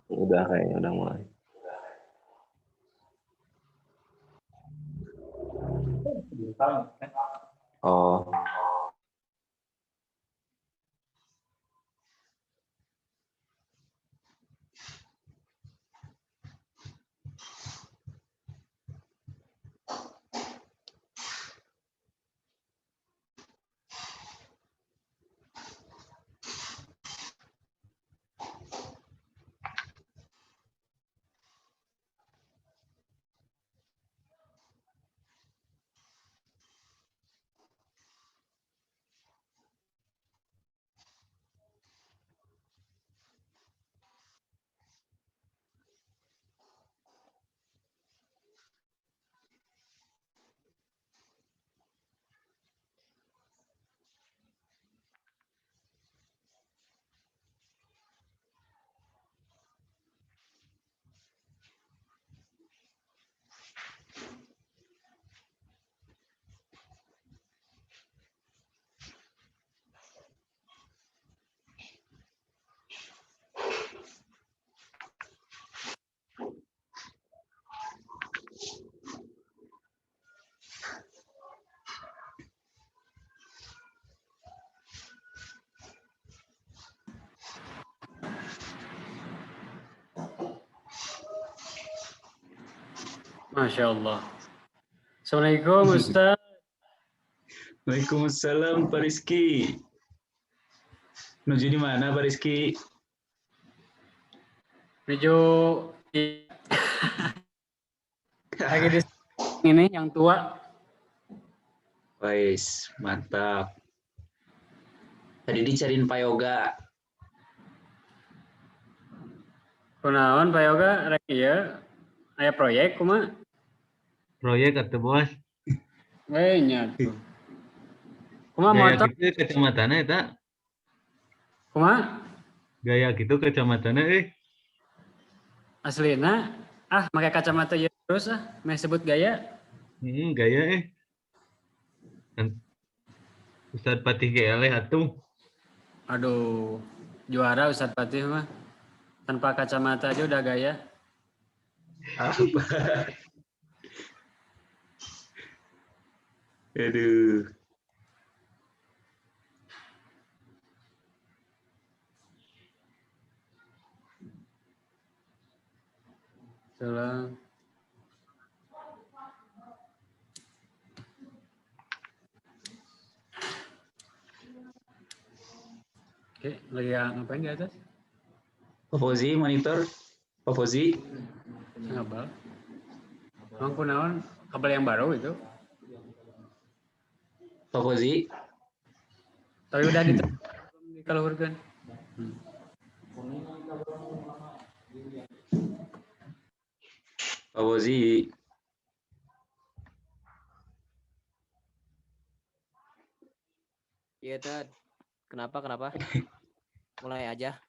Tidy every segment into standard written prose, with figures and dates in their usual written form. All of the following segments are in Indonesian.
Udah kayaknya udah mulai. Oh. Masya Allah. Assalamualaikum Ustaz. Waalaikumsalam Pak Rizky. Menuju di mana Pak Rizky? Menuju lagi di ini yang tua. Wais, mantap. Tadi dicariin Pak Yoga. Kunaon Pak Yoga rek ieu aya proyek kumaha? Proyek atau bos? Nya tuh. Kumaha Gaya motor? gitu kecamatannya eta. Kumaha? Gaya gitu kecamatannya Aslina pakai kacamata ieu terus meh sebut gaya. Gaya Kan Ustadz Patih GL atuh. Aduh, juara Ustadz Patih mah. Tanpa kacamata aja udah gaya. Apa? Aduh. Salam. Oke, lagi ngapain di atas? Pak Fauzi monitor. Pak Fauzi. Ngabal. Emang kunaon kabel yang baru itu? Pak Fauzi. Tapi udah dikaluhurkeun. Pak Fauzi. Iya, Tad. Kenapa? Mulai aja.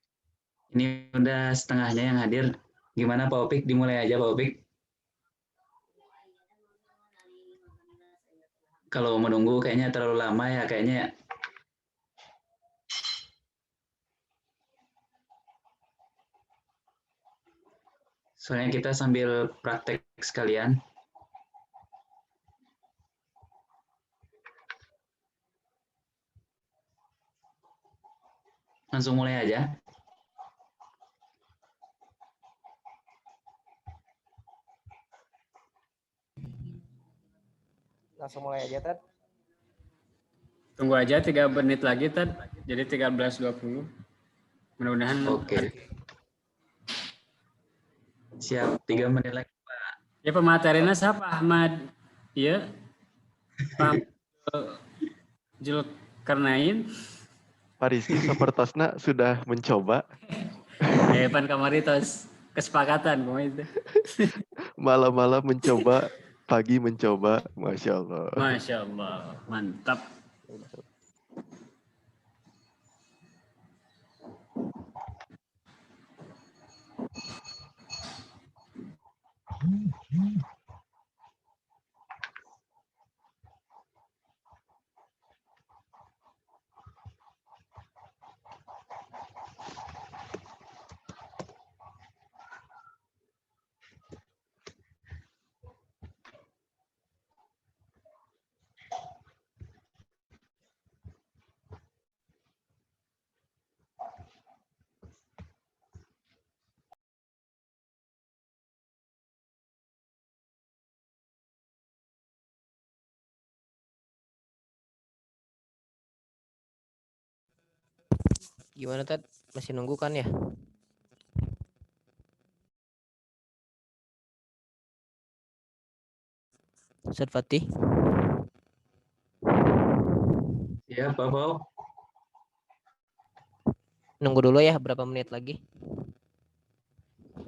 Ini udah setengahnya yang hadir. Gimana Pak Opik? Dimulai aja Pak Opik. Kalau menunggu kayaknya terlalu lama ya kayaknya. Soalnya kita sambil praktek sekalian. Langsung mulai aja. Langsung mulai aja, Tad. Tunggu aja 3 menit lagi, Tad. Jadi 13.20. Mudah-mudahan. Oke. Siap, 3 menit lagi, Pak. Ya pematerinya siapa? Ahmad. Iya. Pak Zulkarnain. Pak Rizky sapertosna sudah mencoba. Pan kamari tos kesepakatan kok itu. Malam-malam mencoba, pagi mencoba. Masya Allah. Masya Allah, mantap. Gimana Tad? Masih nunggu kan ya? Ustadz Fatih. Siap, Pak Pau. Nunggu dulu ya berapa menit lagi?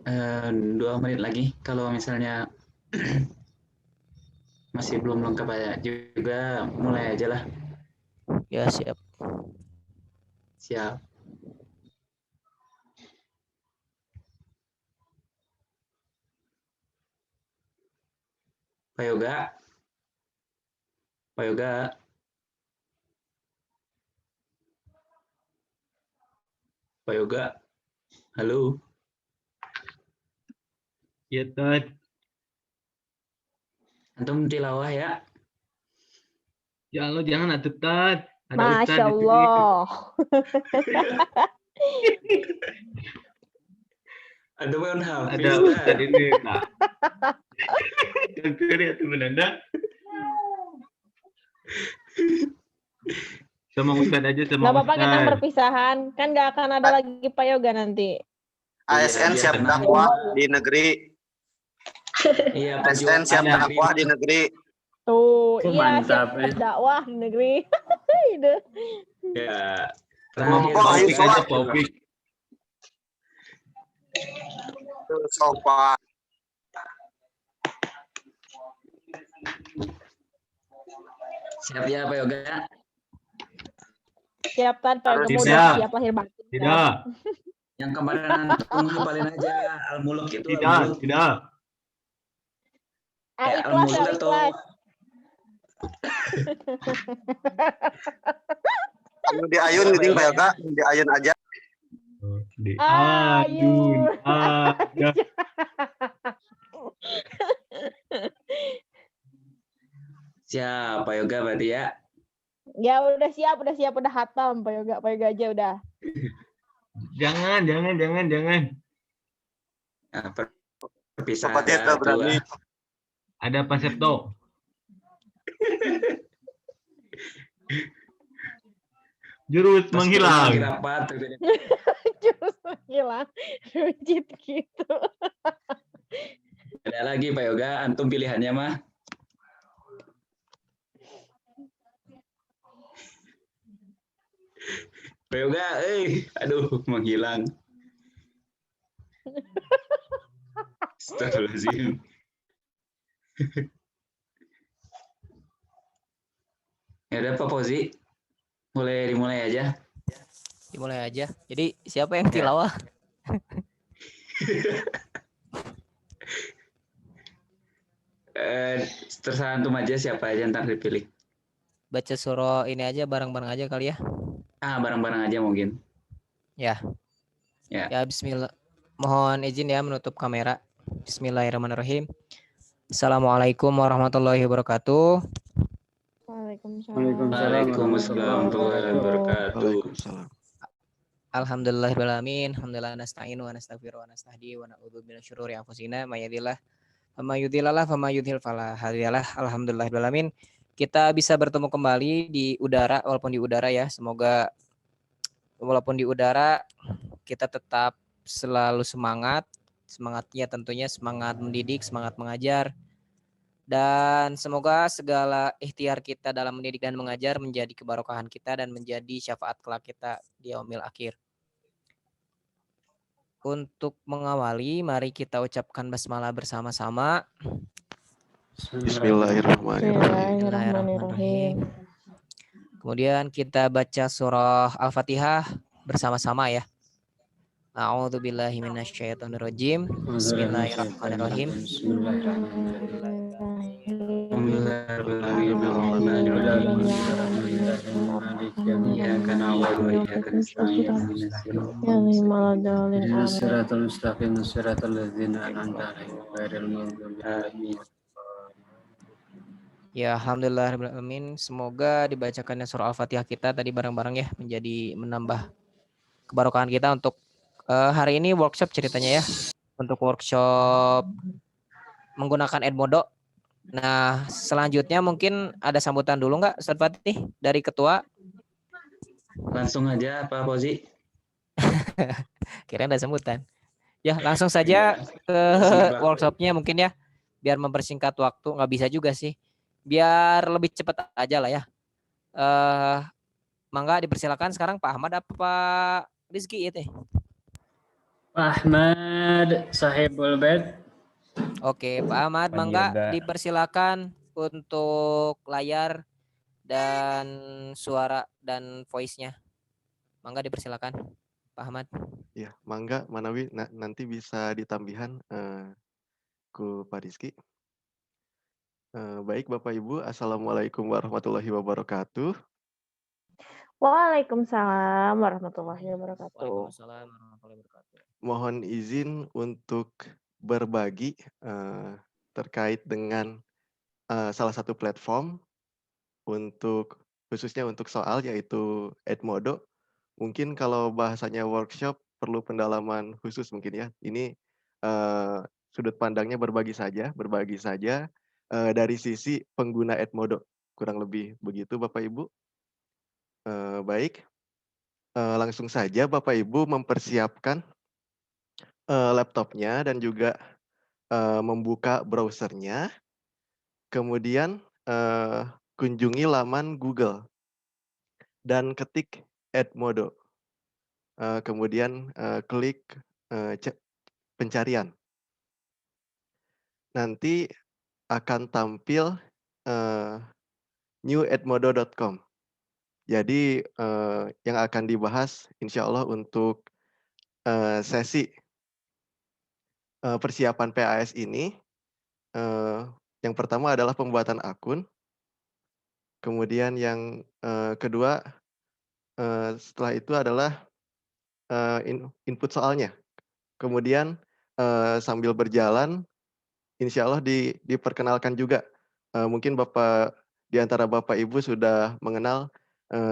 2 menit lagi. Kalau misalnya masih belum lengkap aja juga, mulai aja lah. Ya siap. Siap. Pak Yoga. Pak Yoga. Pak Yoga. Halo. Ya, Tad. Antum tilawah ya. Ya Allah, jangan atuh, Tad. Ada Masya Ustadz di sini. Allah. Antum kan Ada hafiz. Ustadz ini. Nah. Kagak ya, teman Anda. Sama Ustadz aja, sama Nggak apa-apa kita Ustadz. perpisahan. Kan nggak akan ada lagi Pak Yoga nanti. ASN Iya, siap biar tenang. dakwah di negeri. Iya, ASN siap ada. dakwah di negeri. Tuh, Oh, iya mantap, siap dakwah di negeri. Itu. Ya. Ngomong Terakhir, kok, Pak ayo, Yoga. Aja, Popik. Sopan. Siap ya, Pak Yoga. Siap Tad, Pak Yoga Tidak. udah siap lahir batin. Tidak, Yang kemarin antum hafalin aja Al-Muluk itu. tidak, Al-Muluk. tidak. Ikhlas, Al-Muluk atau ikhlas. Anu di ayun geuning Pak Yoga, di ayun aja. Di Ayun. adun ada. siap, Pak Yoga berarti ya. Ya udah siap, udah hatam Pak Yoga aja udah. Jangan. Nah, perpisahan. Sobat ya, berani. Ada Pak Septo. Jurus menghilang. Rapat. Jurus menghilang. Rujit gitu. Ada lagi Pak Yoga, antum pilihannya mah. Pak Yoga, aduh menghilang. Astagfirullahaladzim. Ya udah Pak Fauzi, dimulai aja. Dimulai aja. Jadi siapa yang tilawah? Terserah antum aja siapa aja ntar dipilih. Baca surah ini aja bareng-bareng aja kali ya. Bareng-bareng aja mungkin. Ya. Ya. Ya bismillah. Mohon izin ya menutup kamera. Bismillahirrahmanirrahim. Assalamualaikum warahmatullahi wabarakatuh. Waalaikumsalam. Waalaikumsalam warahmatullahi wabarakatuh. Waalaikumsalam. Alhamdulillahirrahmanirrahim. Alhamdulillah nasta'inu wa nastaghfiru wa nastahdi wa na'udzu min syururi anfusina may yahdihillah fama yudhillalah fama yudhlil fala hadiyalah. Alhamdulillahirrahmanirrahim. Kita bisa bertemu kembali di udara walaupun di udara ya. Semoga walaupun di udara kita tetap selalu semangat. Semangatnya tentunya semangat mendidik, semangat mengajar. Dan semoga segala ikhtiar kita dalam mendidik dan mengajar menjadi kebarokahan kita dan menjadi syafaat kelak kita di yaumil akhir. Untuk mengawali, mari kita ucapkan basmalah bersama-sama. Bismillahirrahmanirrahim. Bismillahirrahmanirrahim. Kemudian kita baca surah Al-Fatihah bersama-sama ya. A'udzubillahi minasyaitonirrajim. Bismillahirrahmanirrahim. Iyyaka na'budu wa iyyaka nasta'in. Ihdinas siratal mustaqim, siratal ladzina an'amta 'alaihim ghairil maghdubi 'alaihim. Ya, alhamdulillahirrahmanirrahim. Semoga dibacakannya surah Al-Fatihah kita tadi bareng-bareng ya menjadi menambah kebarokahan kita untuk hari ini workshop ceritanya ya. Untuk workshop menggunakan Edmodo. Nah, selanjutnya mungkin ada sambutan dulu nggak Ustaz Fatih dari ketua? Langsung aja Pak Fauzi. Kirain ada sebutan. Ya, langsung saja ke Simak. workshopnya mungkin ya. Biar mempersingkat waktu, nggak bisa juga sih. Biar lebih cepat aja lah ya. Mangga dipersilakan sekarang Pak Ahmad apa Pak Rizky itu. Ahmad Sahibul Bed. Oke, Pak Ahmad mangga dipersilakan untuk layar dan suara dan voice-nya. Mangga dipersilakan Pak Ahmad. Ya, mangga Manawi nanti bisa ditambihan ku Pak Rizky. Baik Bapak Ibu, Assalamualaikum warahmatullahi wabarakatuh. Waalaikumsalam warahmatullahi wabarakatuh. Waalaikumsalam warahmatullahi wabarakatuh. Mohon izin untuk berbagi terkait dengan salah satu platform khususnya untuk soal yaitu Edmodo. Mungkin kalau bahasanya workshop perlu pendalaman khusus mungkin ya. Ini sudut pandangnya berbagi saja dari sisi pengguna Edmodo. Kurang lebih begitu Bapak Ibu. Baik, langsung saja Bapak Ibu mempersiapkan laptopnya dan juga membuka browsernya. Kemudian kunjungi laman Google dan ketik Edmodo. Kemudian klik pencarian. Nanti akan tampil newedmodo.com. Jadi yang akan dibahas insya Allah untuk sesi persiapan PAS ini, yang pertama adalah pembuatan akun. Kemudian yang kedua setelah itu adalah input soalnya. Kemudian sambil berjalan, insya Allah diperkenalkan juga. Mungkin di antara Bapak Ibu sudah mengenal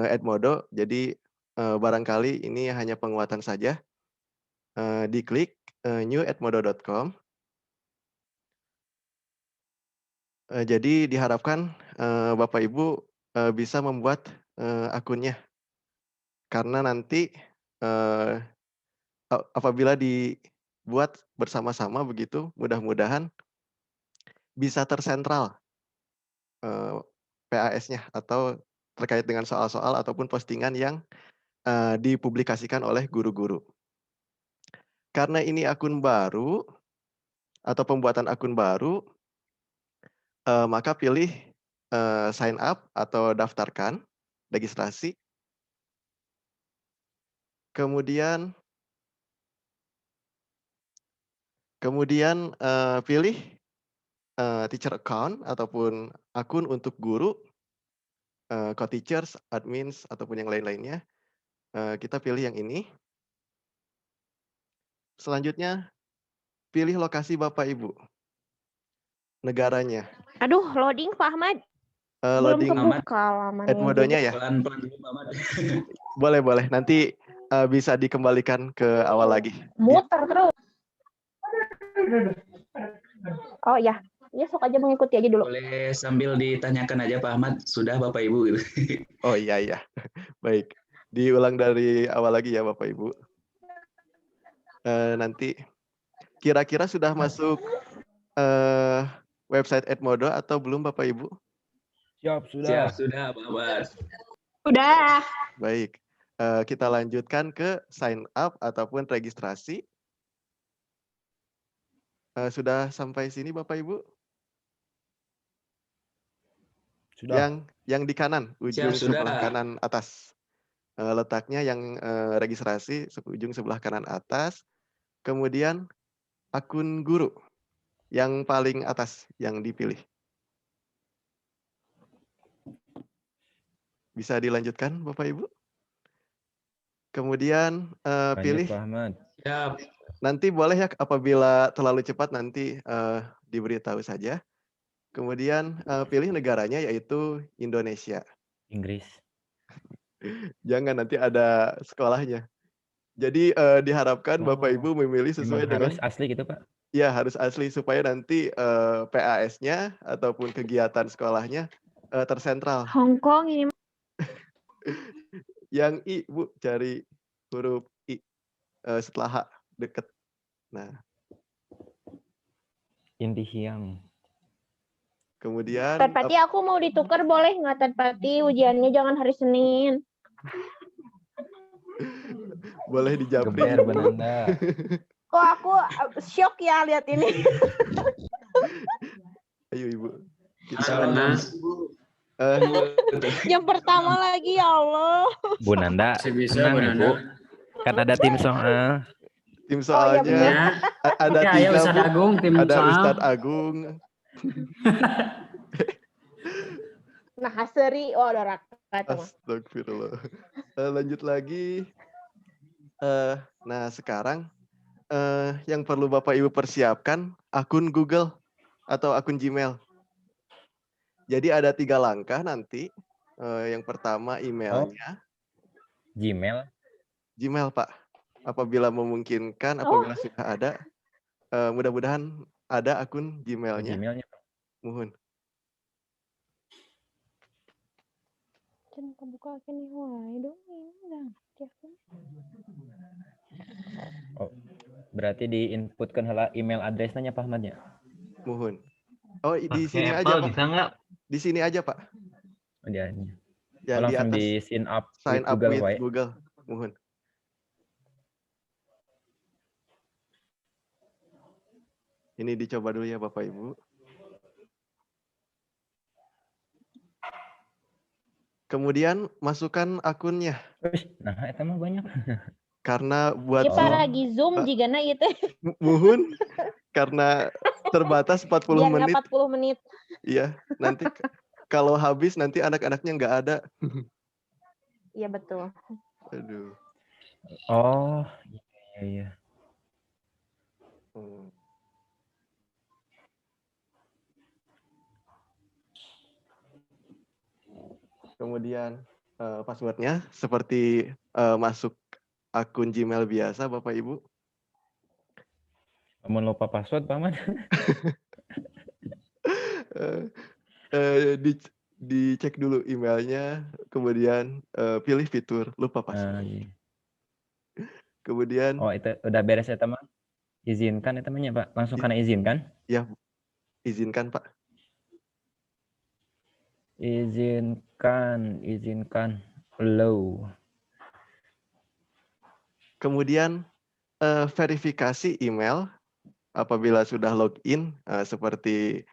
Edmodo, jadi barangkali ini hanya penguatan saja. Diklik newedmodo.com. Jadi diharapkan Bapak Ibu bisa membuat akunnya. Karena nanti apabila dibuat bersama-sama begitu, mudah-mudahan bisa tersentral PAS-nya atau terkait dengan soal-soal ataupun postingan yang dipublikasikan oleh guru-guru. Karena ini akun baru atau pembuatan akun baru, maka pilih sign up atau daftarkan, registrasi. Kemudian pilih teacher account ataupun akun untuk guru, co-teachers, admins, ataupun yang lain-lainnya. Kita pilih yang ini. Selanjutnya, pilih lokasi Bapak Ibu. Negaranya. Aduh, loading Pak Ahmad. Belum Loading kebuka lamannya. Edmodo-nya ya? Pelan-pelan dulu, Ahmad. Boleh. Nanti bisa dikembalikan ke awal lagi. Muter terus. Oh ya, sok aja mengikuti aja dulu. Boleh sambil ditanyakan aja Pak Ahmad, sudah Bapak Ibu gitu. Oh iya. Baik. Diulang dari awal lagi ya Bapak Ibu. Nanti kira-kira sudah masuk website Edmodo atau belum Bapak Ibu? Siap, sudah Pak Ahmad. Udah. Baik. Kita lanjutkan ke sign up ataupun registrasi. Sudah sampai sini Bapak Ibu? Sudah. Yang di kanan, ujung sebelah kanan atas. Letaknya yang registrasi ujung sebelah kanan atas. Kemudian akun guru yang paling atas yang dipilih. Bisa dilanjutkan Bapak Ibu? Kemudian pilih. Pak Ahmad. Siap. Nanti boleh ya apabila terlalu cepat nanti diberitahu saja. Kemudian pilih negaranya yaitu Indonesia. Inggris. Jangan nanti ada sekolahnya. Jadi diharapkan Bapak Ibu memilih sesuai dengan harus asli gitu Pak? Ya harus asli supaya nanti PAS-nya ataupun kegiatan sekolahnya tersentral. Hong Kong ini. Yang I Bu, cari huruf I. setelah H deket. Nah, Inti siang. kemudian Tan Pati aku mau ditukar boleh nggak Tan Pati? Ujiannya jangan hari Senin. boleh dijapri. Geber Benanda. Kok aku shock ya lihat ini. Ayo Ibu. Kita Karena Yang pertama lagi ya Allah. Bu Nanda, masih bisa tenang Bu Ibu. Nanda. Kan ada tim soal. tim Oh, iya soalnya benar. Ya, ada ya, 3 ayo Ustadz Bu. Agung tim Ada soal. Ustadz Agung. Nah, Haseri, oh ada rakat mah. Astagfirullah. Lanjut lagi. Nah sekarang yang perlu Bapak Ibu persiapkan akun Google atau akun Gmail. Jadi ada 3 langkah nanti. Yang pertama emailnya. Gmail. Gmail Pak. Apabila memungkinkan, apabila sudah ada, mudah-mudahan ada akun Gmailnya. Gmailnya. Mohon. Jangan kebuka kini wae dong ini. Oh, berarti diinputkan heula email address-nya Pak Ahmad ya? Mohon. Oh di sini Pakai aja Apple Pak. bisa nggak? Di sini aja Pak. Oh, dia. Yang di langsung atas di sign up sign with up Google with wae. Google. Mohon. Ini dicoba dulu ya Bapak Ibu. Kemudian masukkan akunnya. Nah, itu mah banyak. Karena buat Kita Oh. lagi Zoom Pak. jigana itu Mohon karena terbatas 40 biar menit. nggak 40 menit. Iya, nanti kalau habis nanti anak-anaknya nggak ada. Iya betul. Aduh. Oh, iya. Hmm. Kemudian passwordnya seperti masuk akun Gmail biasa, Bapak Ibu. Mau lupa password, Pak Ahmad? Dicek dulu emailnya, kemudian pilih fitur lupa password. Iya. Kemudian Oh, itu udah beres ya, teman? Izinkan ya, temannya, Pak. Langsung karena izinkan? ya izinkan, Pak. Izinkan. Allow. Kemudian verifikasi email apabila sudah login seperti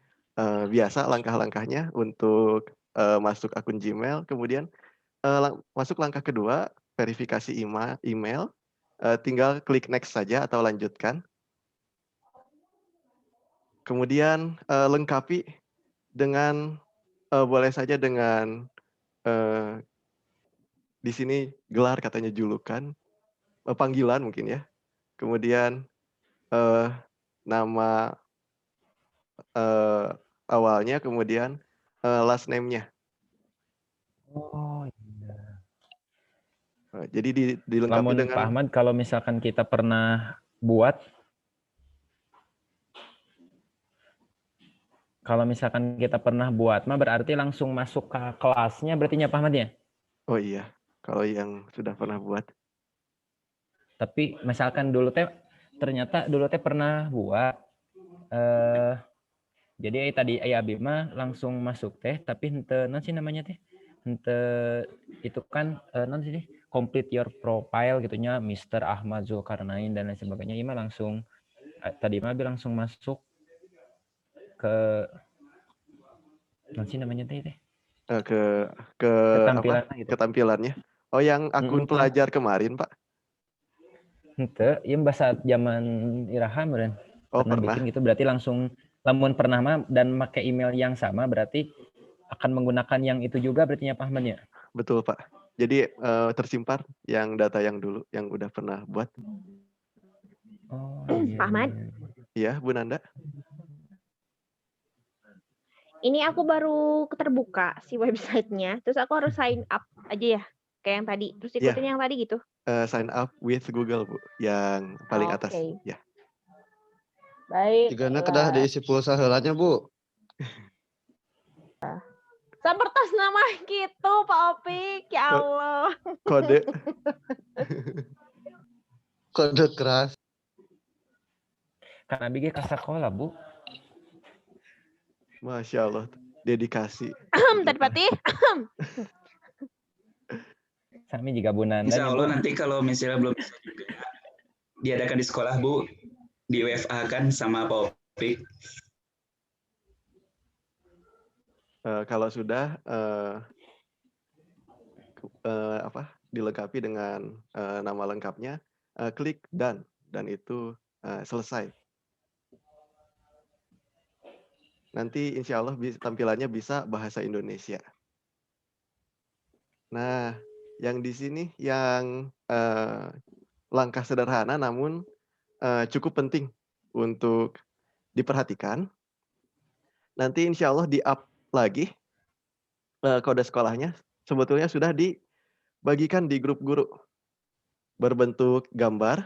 biasa langkah-langkahnya untuk masuk akun Gmail. Kemudian masuk langkah kedua, verifikasi email. Tinggal klik next saja atau lanjutkan. Kemudian lengkapi dengan boleh saja dengan di sini gelar katanya julukan, panggilan mungkin ya. Kemudian nama awalnya, kemudian last name-nya. Oh, iya. Jadi dilengkapi Lamun dengan Pak Ahmad, kalau misalkan kita pernah buat, mah berarti langsung masuk ke kelasnya berarti ya Pak Ahmad ya? oh iya, kalau yang sudah pernah buat. Tapi misalkan dulu teh pernah buat jadi tadi aya abi mah langsung masuk teh tapi henteu naon sih namanya teh? Henteu itu kan naon sih complete your profile gitunya Mr. Ahmad Zulkarnain dan lain sebagainya. Ieu mah langsung tadi mah langsung masuk ke naon sih namanya teh? Ke Ketampilan apa? gitu. Ketampilannya. Oh, yang akun pelajar kemarin, Pak? Henteu, ieu bahasa zaman iraha meureun. Oh, Pernah pernah. bikin gitu berarti langsung lamun pernah mah dan pakai email yang sama berarti akan menggunakan yang itu juga berarti ya Pak Ahmad ya? Betul, Pak. Jadi tersimpan yang data yang dulu yang udah pernah buat. Oh, Pak Ahmad, Iya, Bu Nanda. ini aku baru terbuka si websitenya. Terus aku harus sign up aja ya, kayak yang tadi. Terus ikutin yang tadi gitu. Sign up with Google, Bu, yang paling atas. Oke. Ya. Baik. Jigana kedah diisi pulsa heulanya, Bu. Sapertos nama gitu, Pak Opik. Ya Allah. Kode Kode keras. Kan abi ge ka sakola, Bu. Masya Allah, dedikasi. Tadi Patih. Sami juga bunanda Insya nih, Allah Bu. nanti kalau misalnya belum bisa juga diadakan di sekolah, Bu, di WFA kan sama Pak Opik. Kalau sudah dilengkapi dengan nama lengkapnya, klik done dan itu selesai. Nanti insya Allah tampilannya bisa bahasa Indonesia. Nah, yang di sini yang langkah sederhana namun cukup penting untuk diperhatikan. Nanti insya Allah di-up lagi kode sekolahnya. Sebetulnya sudah dibagikan di grup guru berbentuk gambar.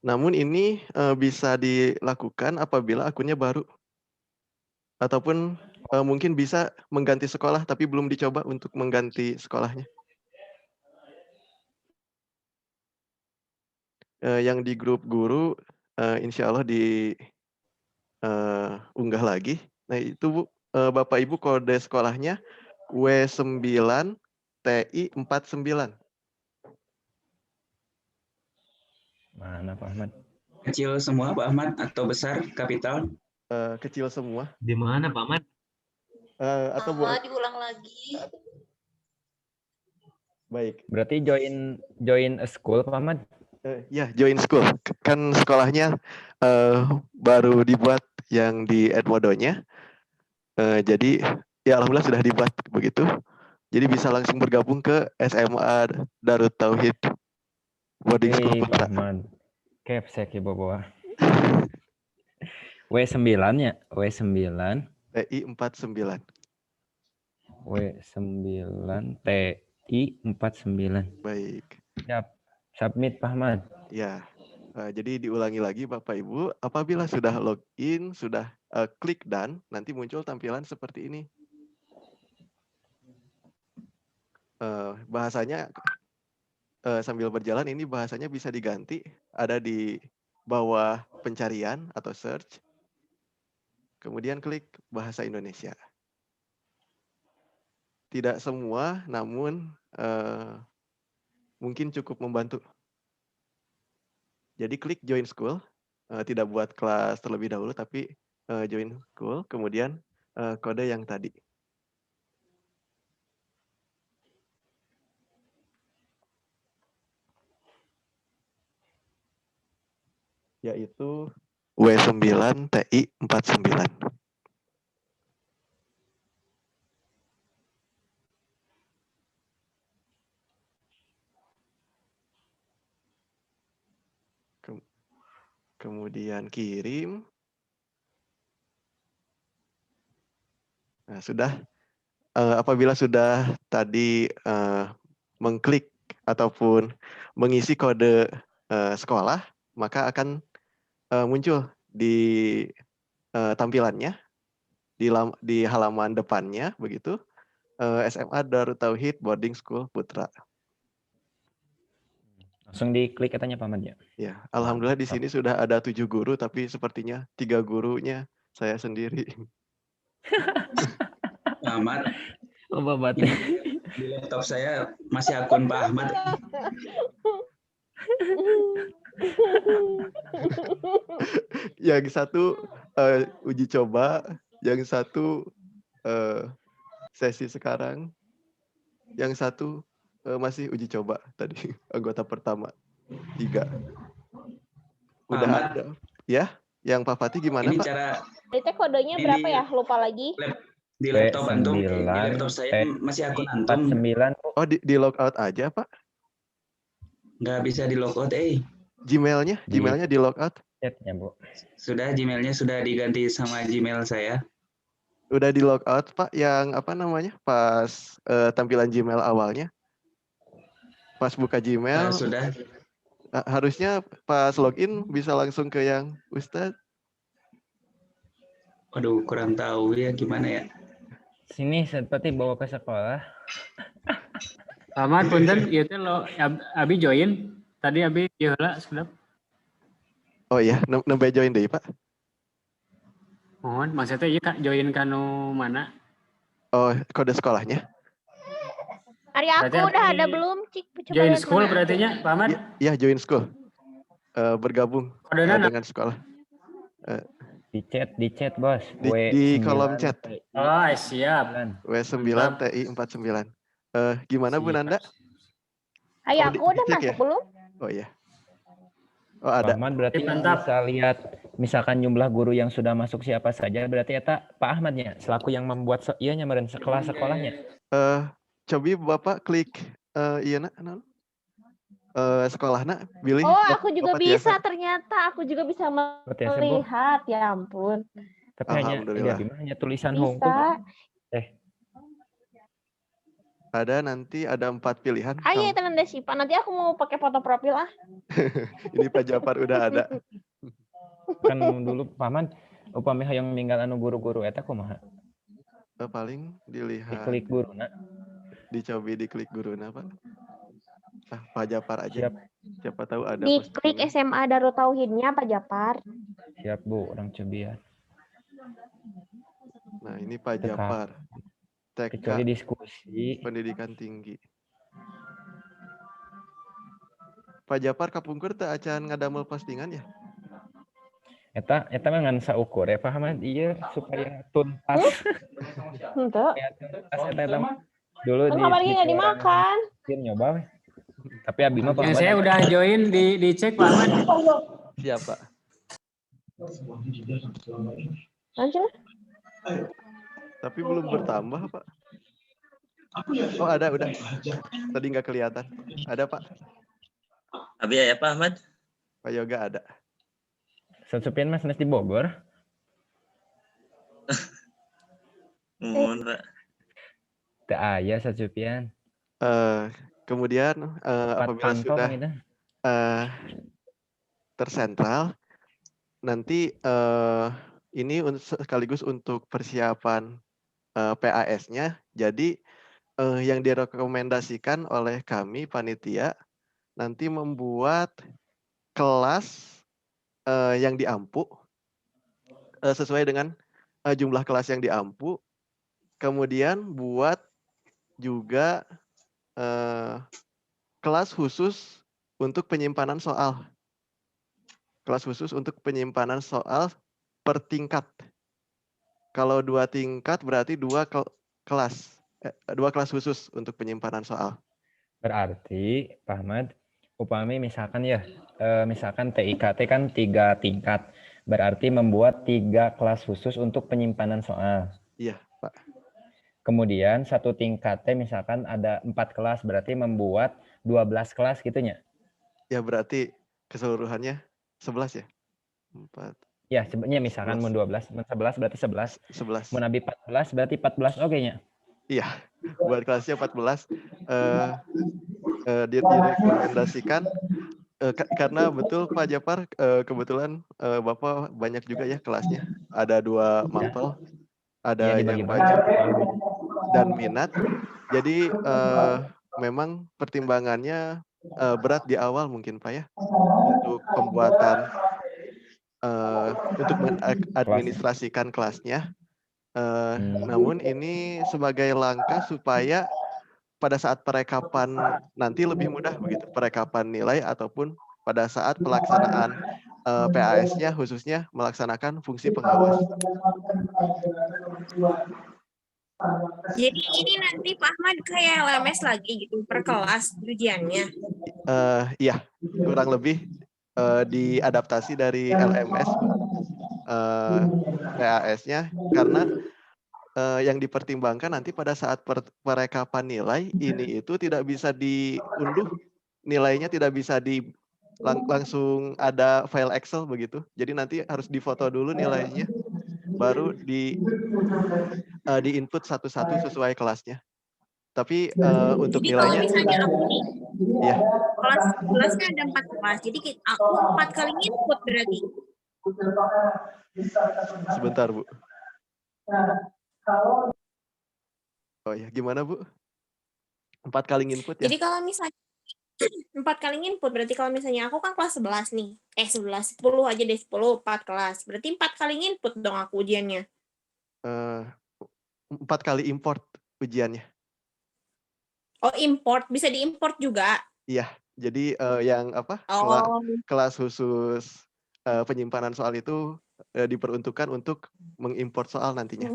Namun ini bisa dilakukan apabila akunnya baru. Ataupun mungkin bisa mengganti sekolah tapi belum dicoba untuk mengganti sekolahnya. Yang di grup guru insya Allah diunggah lagi. Nah itu Bu, Bapak Ibu kode sekolahnya W9TI49. Mana Pak Ahmad? Kecil semua Pak Ahmad atau besar kapital? Kecil semua. Di mana Pak Ahmad? Atau diulang lagi. Baik. Berarti join a school Pak Ahmad? Ya, join school. Kan sekolahnya baru dibuat yang di Edmodo-nya. Jadi ya alhamdulillah sudah dibuat begitu. Jadi bisa langsung bergabung ke SMA Darut Tauhid Boarding School Pak Putra. Ahmad. Kepsek ya bawa. W9 ya? W9. TI49. W9 TI49. Baik. Siap. Submit Pak Ahmad. Ya. Jadi diulangi lagi Bapak Ibu, apabila sudah login, sudah klik done, nanti muncul tampilan seperti ini. Bahasanya sambil berjalan ini bahasanya bisa diganti, ada di bawah pencarian atau search. Kemudian klik bahasa Indonesia. Tidak semua, namun mungkin cukup membantu. Jadi klik join school, tidak buat kelas terlebih dahulu, tapi join school, kemudian kode yang tadi. Yaitu W9TI49. Kemudian kirim. Nah, sudah apabila sudah tadi mengklik ataupun mengisi kode sekolah, maka akan muncul di tampilannya di halaman depannya begitu SMA Darut Tauhid Boarding School Putra. Langsung diklik katanya Pak Ahmad ya? Ya, alhamdulillah di sini sudah ada 7 guru, tapi sepertinya 3 gurunya saya sendiri. Pak Ahmad. Oh, Bapak. Di laptop saya masih akun Pak Ahmad. Yang satu uji coba, yang satu sesi sekarang, yang satu masih uji coba tadi, anggota pertama. 3. Udah Ahmad. ada. Ya, yang Pak Fatih gimana Ini Pak? cara Itu kodenya berapa ya? Lupa lagi. di laptop antum, di W9 laptop saya masih akun antum. 49. Oh, di log out aja Pak? Nggak bisa di logout, Gmailnya di log out? Chatnya Bu. Sudah Gmailnya sudah diganti sama Gmail saya. Udah di log out Pak, yang apa namanya? Pas tampilan Gmail awalnya. Pas buka Gmail, Sudah. harusnya pas login bisa langsung ke yang Ustadz. Waduh, kurang tahu ya gimana ya. Sini seperti bawa ke sekolah. Pak Ahmad punten ieu teh lo abi join. Tadi abi ieu heula sedap. Oh iya, nembe join deui, Pak. Mohon maksudnya ieu join kanu mana? Oh, kode sekolahnya? Hari aku Berarti udah abi ada belum, Cik? Coba join lihat school mana berarti aku. nya, Pak Ahmad? Iya, join school. Bergabung Kodena dengan sekolah. Di chat bos. Di kolom chat. Oh, siap. W9 Mantap. TI 49. Gimana Bu Siap. Nanda? Hari Oh, aku udah dicek masuk ya? belum? Oh iya. Oh Pak ada. Ahmad berarti Mantap. bisa lihat misalkan jumlah guru yang sudah masuk siapa saja, berarti eta Pak Ahmadnya selaku yang membuat ianya meureun sekolah-sekolahnya. Cobi Bapak klik iya nak sekolahna pilih. Oh, aku juga Bapak bisa Tiasa. ternyata. Aku juga bisa Tiasa, Bu. melihat. Ya ampun. Tapi hanya Alhamdulillah. hanya tulisan hongku. Bisa. Ada nanti ada 4 pilihan. Ayo itu nanti sih, Pak. Nanti aku mau pakai foto profil ah. Ini Pak Japar udah ada. Kan dulu paman upami hayang ninggal anu guru-guru eta kumaha? Paling dilihat. Diklik guruna. Dicobi diklik guruna, Pak. Pak Japar aja. Siap. Siapa tahu ada. Diklik SMA Darut Tauhidnya, Pak Japar. Siap Bu, orang cobi ya. Nah ini Pak Japar. Kecuali TK diskusi. Pendidikan Tinggi. Pak Japar kapungkur teu acan ngadamel postingan ya? Eta mah ngan saukur ya Pak Ahmad, iya supaya tuntas. Henteu. Eta mah dulu Kan kamar lagi nggak dimakan. nyoba weh. Tapi abi mah Pak Yang Ahmad. saya udah join dicek Pak Ahmad. Siap Pak. Lanjut. Tapi belum bertambah Pak. Oh ada udah. Tadi nggak kelihatan. Ada Pak. Abi ya Pak Ahmad? Pak Yoga ada. Sesupian Mas Nes di Bogor. Mohon Pak. Teu aya Sesupian. Kemudian apabila sudah tersentral, nanti ini sekaligus untuk persiapan PAS-nya. Jadi yang direkomendasikan oleh kami panitia nanti membuat kelas yang diampu sesuai dengan jumlah kelas yang diampu. Kemudian buat juga kelas khusus untuk penyimpanan soal. Kelas khusus untuk penyimpanan soal per tingkat. Kalau 2 tingkat berarti 2 kelas khusus untuk penyimpanan soal. Berarti Pak Ahmad, upami misalkan ya, misalkan TIKT kan 3 tingkat. Berarti membuat 3 kelas khusus untuk penyimpanan soal. Iya, Pak. Kemudian 1 tingkat misalkan ada 4 kelas, berarti membuat 12 kelas gitunya. Ya berarti keseluruhannya 11 ya? 4. Ya, sebenarnya misalkan mun 12, mun 11 berarti 11. 11. Mun abi 14 berarti 14 oke-nya. Iya, buat kelasnya 14 direkomendasikan karena betul Pak Japar, kebetulan Bapak banyak juga ya kelasnya. Ada 2 mapel, ada Ya, yang wajib dan minat. Jadi memang pertimbangannya berat di awal mungkin Pak ya, untuk pembuatan untuk mengadministrasikan kelasnya. Namun ini sebagai langkah supaya pada saat perekapan nanti lebih mudah begitu, perekapan nilai ataupun pada saat pelaksanaan PAS-nya khususnya melaksanakan fungsi pengawas. Jadi ini nanti Pak Ahmad kayak LMS lagi gitu per kelas ujiannya. Iya, kurang lebih diadaptasi dari LMS PAS-nya karena yang dipertimbangkan nanti pada saat perekapan nilai ini itu tidak bisa diunduh, nilainya tidak bisa langsung ada file Excel begitu. Jadi nanti harus difoto dulu nilainya, baru di input satu-satu sesuai kelasnya. Tapi untuk jadi nilainya, kalau misalnya aku nih, ya. kelasnya ada 4 kelas, jadi aku 4 kali input berarti. Sebentar Bu. ya, gimana Bu? 4 kali input ya? Jadi kalau misalnya 4 kali input, berarti kalau misalnya aku kan kelas 11 nih. 11, 10 aja deh, 10, 4 kelas. Berarti 4 kali input dong aku ujiannya. Eh, 4 kali import ujiannya. Oh, import, bisa diimport juga. Iya, jadi yang apa? Oh. Kelas khusus penyimpanan soal itu diperuntukkan untuk mengimport soal nantinya.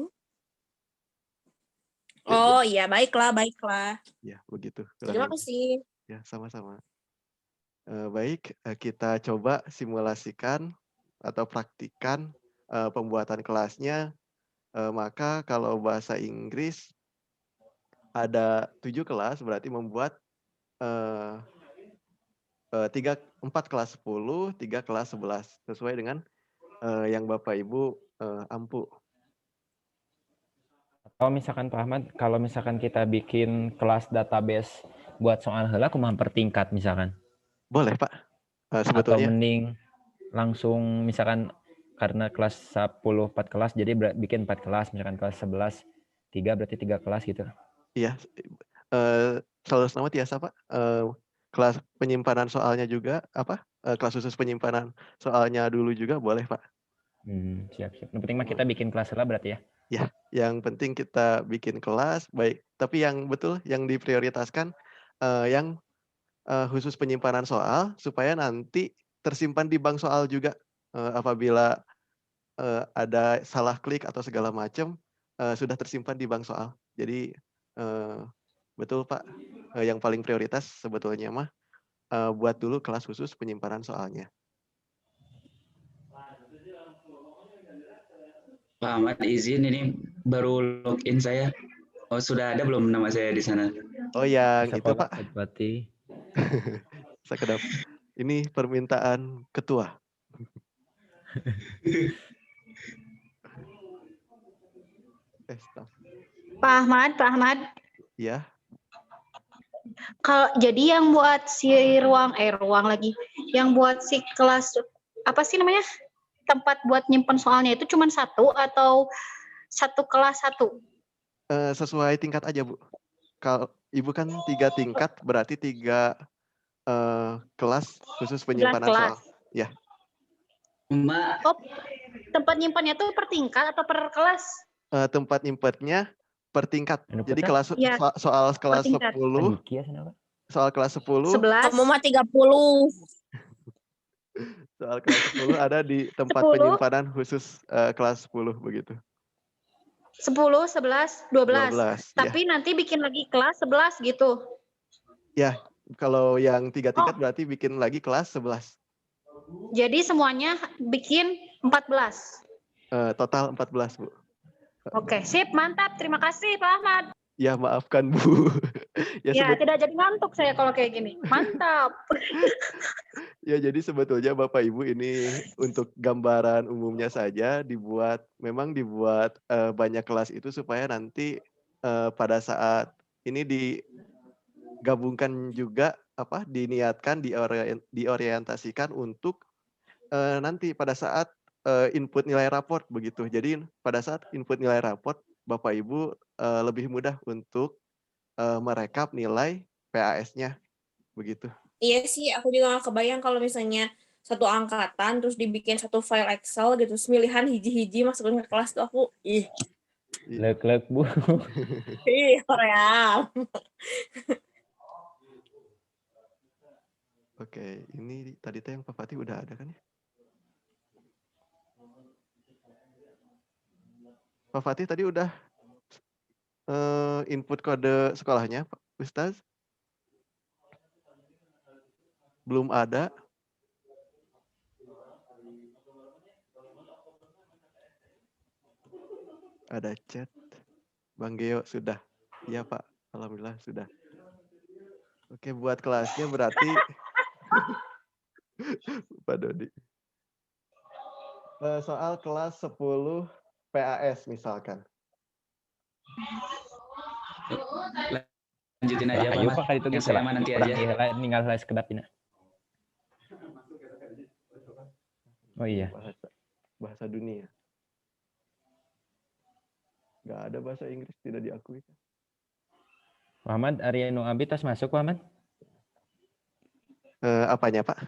Oh iya, baiklah, baiklah. Ya, begitu. Terima kasih. Ya, sama-sama. Baik, kita coba simulasikan atau praktikan pembuatan kelasnya. Maka kalau bahasa Inggris ada 7 kelas, berarti membuat 4 kelas 10, 3 kelas 11. Sesuai dengan yang Bapak Ibu ampu. Atau misalkan Pak Ahmad, kalau misalkan kita bikin kelas database buat soal heula kumaha per tingkat misalkan. Boleh Pak. Atau Sebetulnya mending langsung misalkan karena kelas 10 4 kelas jadi bikin 4 kelas, misalkan kelas 11 3 berarti 3 kelas gitu. iya, selalu sama tiasa Pak. Kelas penyimpanan soalnya juga kelas khusus penyimpanan soalnya dulu juga boleh Pak. Siap. Yang penting mah kita bikin kelas heula berarti ya. Ya, yang penting kita bikin kelas baik. Tapi yang betul yang diprioritaskan yang khusus penyimpanan soal supaya nanti tersimpan di bank soal juga apabila ada salah klik atau segala macam sudah tersimpan di bank soal. Jadi betul Pak, yang paling prioritas sebetulnya mah buat dulu kelas khusus penyimpanan soalnya. Pak Ahmad izin ini baru login saya. Oh sudah ada belum nama saya di sana? Oh yang itu Pak. Berarti. Sekedap. Ini permintaan ketua. Pak Ahmad. Ya. Kalau jadi yang buat si ruang lagi, yang buat si kelas apa sih namanya? Tempat buat nyimpen soalnya itu cuma satu atau satu kelas satu? Sesuai tingkat aja Bu. Kalau Ibu kan 3 tingkat berarti 3 kelas khusus penyimpanan soal. Ya. Mbak. Oh, tempat nyimpannya tuh per tingkat atau per kelas? Tempat nyimpennya per tingkat. Jadi kelas ya, soal kelas 10. Soal kelas 10. 11. Kamu mah 30. Soal kelas 10 ada di tempat 10. penyimpanan khusus kelas 10 begitu. 10, 11, 12. Tapi nanti bikin lagi kelas 11 gitu. Ya, kalau yang 3 tingkat berarti bikin lagi kelas 11. Jadi semuanya bikin 14. Total 14, Bu. Oke, sip, mantap. Terima kasih, Pak Ahmad. Ya, maafkan Bu. Ya, tidak jadi ngantuk saya kalau kayak gini. Mantap. Ya, jadi sebetulnya Bapak Ibu ini untuk gambaran umumnya saja memang dibuat banyak kelas itu supaya nanti pada saat ini digabungkan juga diniatkan diorientasikan untuk nanti pada saat input nilai raport begitu. Jadi pada saat input nilai raport Bapak Ibu lebih mudah untuk merekap nilai PAS-nya begitu. Iya sih, aku juga gak kebayang kalau misalnya satu angkatan terus dibikin satu file Excel gitu, pemilihan hiji-hiji masukin ke kelas tuh aku Lek Bu. Korea. Oke, ini tadi yang Pak Fatih udah ada kan ya? Pak Fatih tadi udah input kode sekolahnya, Pak Ustaz? Belum ada. Ada chat. Bang Geo sudah. Iya Pak, alhamdulillah sudah. Oke, buat kelasnya berarti Pak Dodi. Soal kelas 10 PAS misalkan. Lanjutin aja Ayo Pak. Pak itu Yang saya nanti aja. Tinggal saya sekedapina. Oh iya. Bahasa dunia. Nggak ada bahasa Inggris tidak diakui. Muhammad Arya nu abi tos masuk Muhammad. Apanya Pak?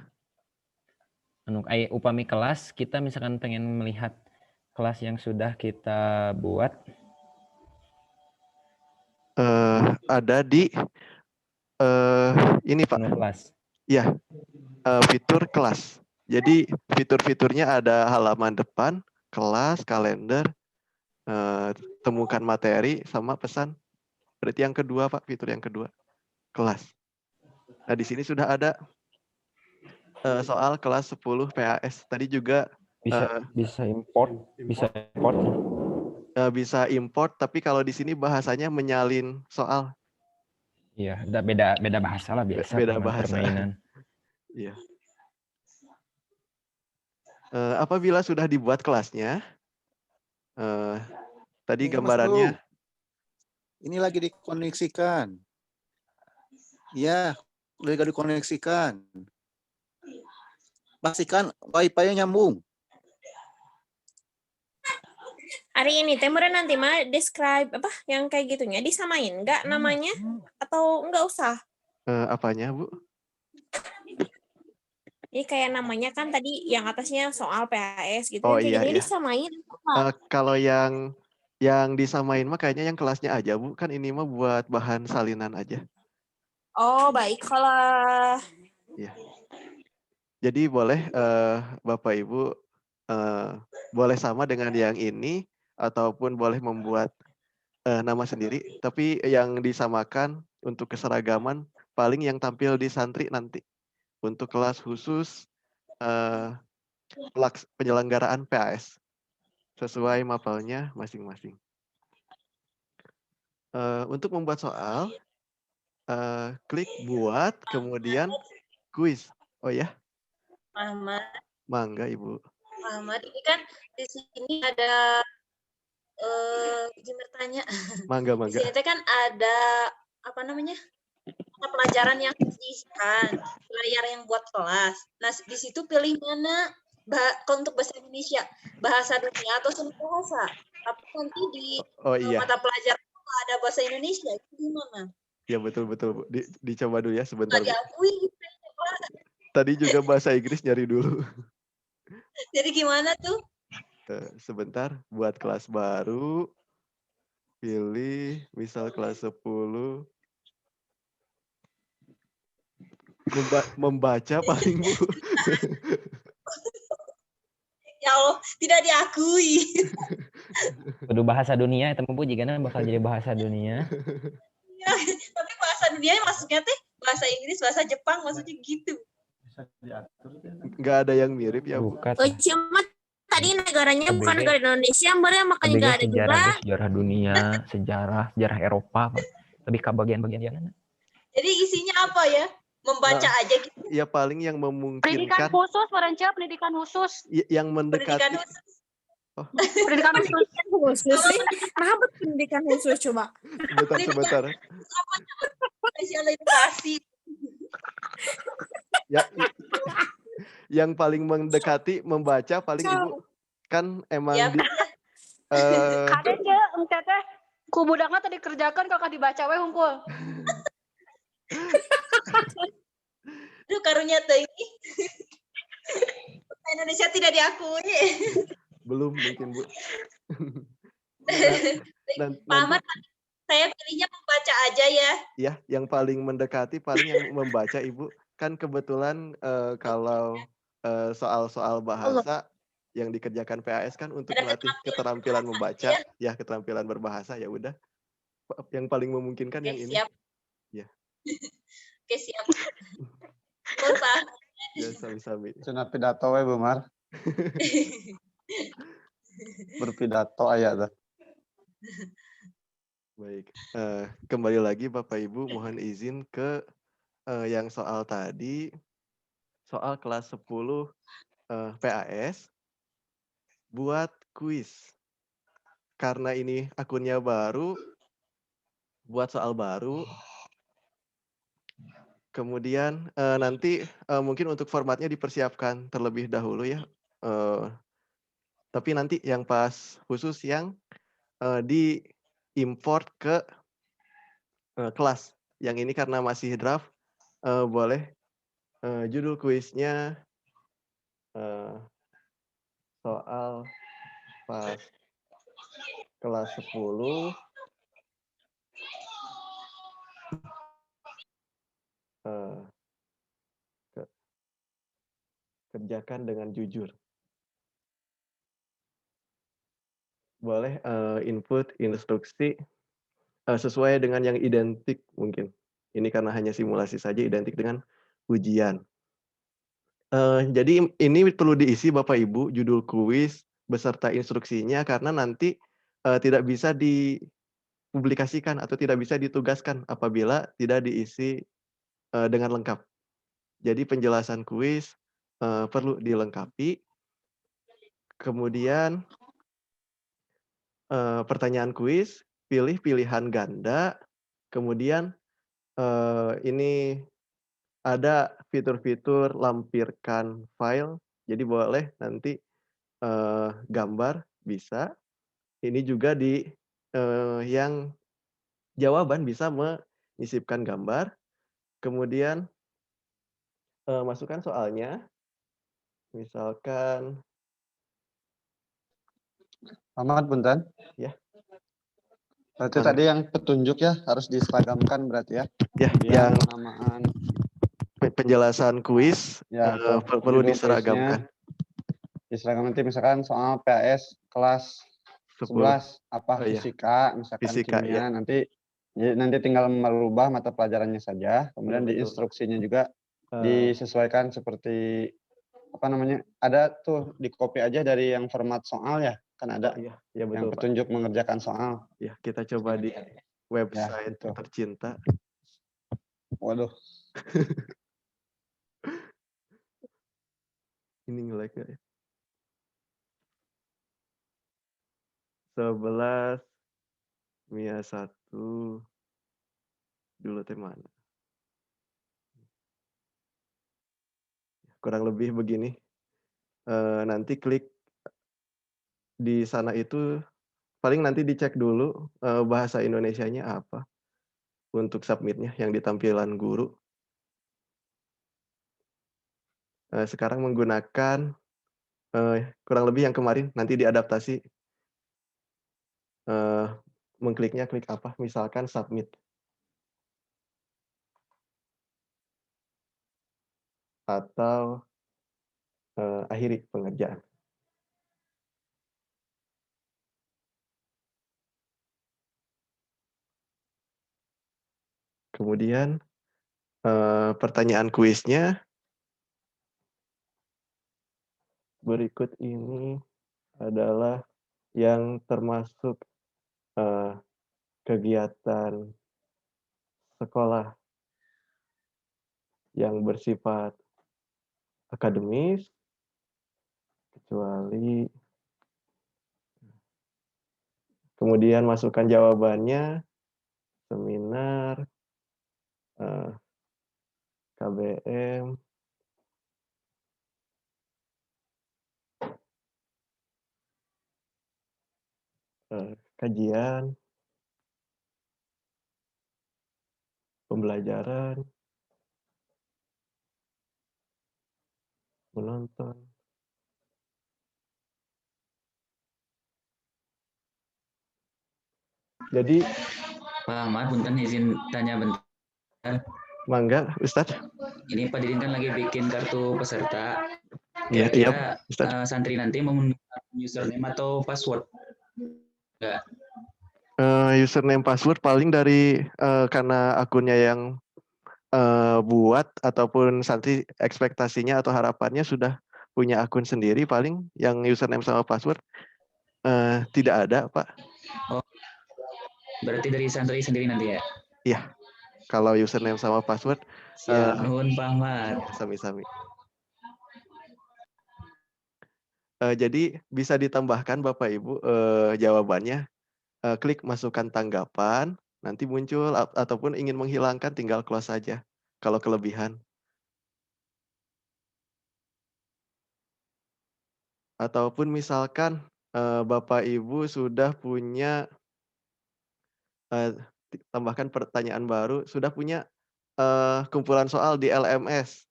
Anu upami kelas kita misalkan pengen melihat kelas yang sudah kita buat. Ada di ini Pak. Kelas. Ya, fitur kelas. Jadi fitur-fiturnya ada halaman depan, kelas, kalender, temukan materi, sama pesan. Berarti yang kedua Pak, fitur yang kedua, kelas. Nah di sini sudah ada soal kelas 10 PAS. Tadi juga bisa import. Bisa import, tapi kalau di sini bahasanya menyalin soal. Iya, beda bahasa lah biasa. Beda bahasa. Permainan. Iya. Apabila sudah dibuat kelasnya, tadi Ini, gambarannya. Ini lagi dikoneksikan. Ya, lagi dikoneksikan. Pastikan wifi-nya nyambung. Hari ini temuran nanti mah describe apa yang kayak gitunya disamain enggak namanya atau enggak usah? Apanya Bu? Ini kayak namanya kan tadi yang atasnya soal PAS gitu Oh kayak iya, gini iya. disamain. Kalau yang disamain mah kayaknya yang kelasnya aja Bu, kan ini mah buat bahan salinan aja. Oh baiklah. Ya. Jadi boleh Bapak Ibu boleh sama dengan yang ini ataupun boleh membuat nama sendiri. Tapi yang disamakan untuk keseragaman paling yang tampil di santri nanti. Untuk kelas khusus penyelenggaraan PAS sesuai mapelnya masing-masing. Untuk membuat soal, klik buat, kemudian kuis. Oh ya, Ahmad, mangga Ibu. Ahmad, ini kan di sini ada izin bertanya. Mangga, Di mangga. sini kan ada apa namanya? Pelajaran yang diisikan, layar yang buat kelas. Nah, di situ pilih mana untuk bahasa Indonesia, bahasa dunia atau semua bahasa. Tapi nanti di iya. mata pelajaran ada bahasa Indonesia, itu gimana? Ya betul Bu. Dicoba dulu ya sebentar. Nggak diakui, Pak. Tadi juga bahasa Inggris nyari dulu. Jadi gimana tuh? Sebentar, buat kelas baru, pilih misal kelas 10. Membaca paling Bu. Ya Allah, tidak diakui. Kudu bahasa dunia itu Bu jigana bakal jadi bahasa dunia. Ya, tapi bahasa dunia maksudnya teh bahasa Inggris, bahasa Jepang maksudnya gitu. Nggak ada yang mirip ya Bu. Cuma tadi negaranya bukan negara Indonesia, makanya nggak ada juga. Sejarah dunia, sejarah Eropa, lebih ke bagian-bagian yang mana? Jadi isinya apa ya? Membaca aja gitu. Ya paling yang memungkinkan. Pendidikan khusus, Merenca, pendidikan khusus. Yang mendekati. Pendidikan khusus. Oh. Pendidikan khusus. Kenapa pendidikan khusus coba? Sebentar. Spesial edukasi. Ya, yang paling mendekati membaca paling Ibu kan emang ya, Kade ke teh ku budakna tadi kerjakan kakak dibaca we hungkul. Aduh karunya teh ini. Indonesia tidak diakui. Belum mungkin Bu. Pak Ahmad, saya pilihnya membaca aja ya. Ya, yang paling mendekati paling yang membaca Ibu. Kan kebetulan kalau soal-soal bahasa yang dikerjakan PAS kan untuk melatih keterampilan membaca, ya keterampilan berbahasa, ya udah. Yang paling memungkinkan yang ini. Siap. Ya. Oke, siap. Pak. Ya, sami-sami. Cenah pidato we Bu Mar. Berpidato aya tah. Baik. Kembali lagi Bapak Ibu, mohon izin ke yang soal tadi, soal kelas 10 PAS buat kuis. Karena ini akunnya baru, buat soal baru. Kemudian nanti mungkin untuk formatnya dipersiapkan terlebih dahulu ya. Tapi nanti yang pas khusus yang diimport ke kelas. Yang ini karena masih draft, boleh judul kuisnya soal pas kelas 10 kerjakan dengan jujur. Boleh input instruksi sesuai dengan yang identik mungkin. Ini karena hanya simulasi saja identik dengan ujian. Jadi ini perlu diisi Bapak Ibu judul kuis beserta instruksinya karena nanti tidak bisa dipublikasikan atau tidak bisa ditugaskan apabila tidak diisi dengan lengkap. Jadi penjelasan kuis perlu dilengkapi. Kemudian pertanyaan kuis, pilih pilihan ganda. Kemudian ini ada fitur-fitur lampirkan file. Jadi boleh nanti gambar bisa. Ini juga di yang jawaban bisa menyisipkan gambar. Kemudian masukkan soalnya. Misalkan Ahmad, punten. Ya. Berarti tadi yang petunjuk ya harus diseragamkan berarti ya. Ya, Biar yang penamaan penjelasan kuis ya, perlu judul diseragamkan. kuisnya diseragam nanti misalkan soal PAS kelas 11 apa Oh, iya. fisika, misalkan Fisika, kimia, iya. nanti tinggal merubah mata pelajarannya saja, kemudian di Betul. instruksinya juga disesuaikan seperti apa namanya, ada tuh di copy aja dari yang format soal ya, kan ada Iya, ya yang betul, Pak. petunjuk mengerjakan soal. Ya, kita coba di website itu. tercinta. Waduh. Ini nge-lag nggak ya? 11 Mia 1 dulu teh mana? Kurang lebih begini. Nanti klik di sana itu paling nanti dicek dulu bahasa Indonesianya apa untuk submitnya yang di tampilan guru. Sekarang menggunakan kurang lebih yang kemarin nanti diadaptasi. Mengkliknya klik apa? Misalkan submit. Atau akhiri pengerjaan. Kemudian pertanyaan kuisnya berikut ini adalah yang termasuk kegiatan sekolah yang bersifat akademis, kecuali kemudian masukkan jawabannya, seminar, KBM, kajian, pembelajaran, menonton. Jadi Pak Ahmad, punten izin tanya bentar. Mangga, Ustadz. Ini Pak Didin kan lagi bikin kartu peserta. Iya, Kira-kira Ustadz. santri nanti mau menggunakan username atau password? Enggak. Username password paling dari karena akunnya yang buat ataupun santri ekspektasinya atau harapannya sudah punya akun sendiri, paling yang username sama password tidak ada, Pak. Oh, berarti dari santri sendiri nanti ya? Iya, kalau username sama password. Siap, nuhun Pak Ahmad. Sami-sami. Jadi bisa ditambahkan Bapak Ibu jawabannya. Klik masukkan tanggapan, nanti muncul ataupun ingin menghilangkan tinggal close saja kalau kelebihan. Ataupun misalkan Bapak Ibu sudah punya tambahkan pertanyaan baru, sudah punya, kumpulan soal di LMS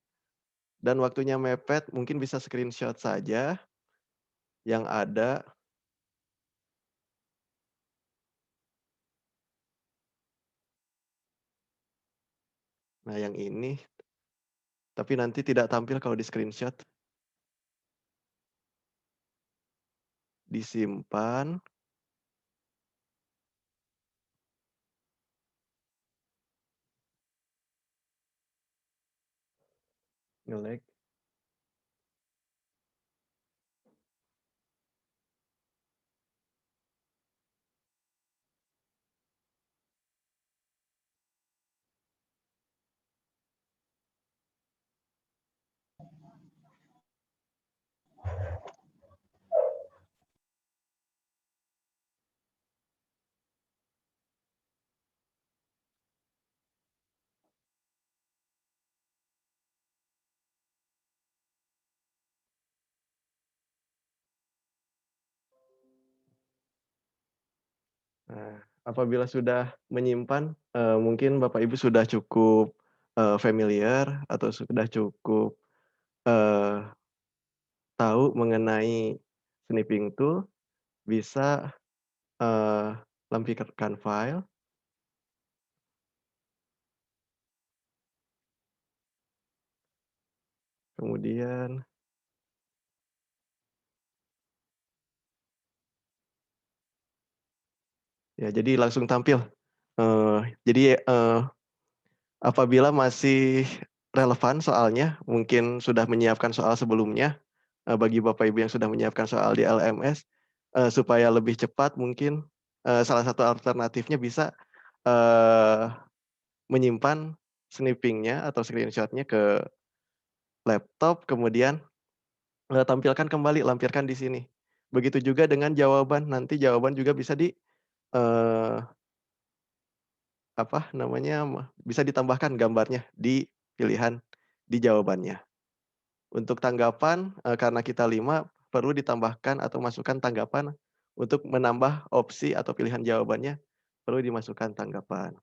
dan waktunya mepet, mungkin bisa screenshot saja yang ada. Nah, yang ini, tapi nanti tidak tampil kalau di-screenshot. Disimpan. Nge-lag. Nah, apabila sudah menyimpan, mungkin Bapak Ibu sudah cukup, familiar atau sudah cukup, eee, tahu mengenai snipping tool, bisa, lampirkan file. Kemudian ya, jadi langsung tampil. Jadi, apabila masih relevan soalnya, mungkin sudah menyiapkan soal sebelumnya, bagi Bapak Ibu yang sudah menyiapkan soal di LMS, supaya lebih cepat mungkin, salah satu alternatifnya bisa, eee, menyimpan snipping-nya atau screenshot-nya ke laptop, kemudian, tampilkan kembali, lampirkan di sini. Begitu juga dengan jawaban, nanti jawaban juga bisa eee, apa namanya, bisa ditambahkan gambarnya di pilihan di jawabannya. Untuk tanggapan, karena kita 5, perlu ditambahkan atau masukkan tanggapan untuk menambah opsi atau pilihan jawabannya, perlu dimasukkan tanggapan.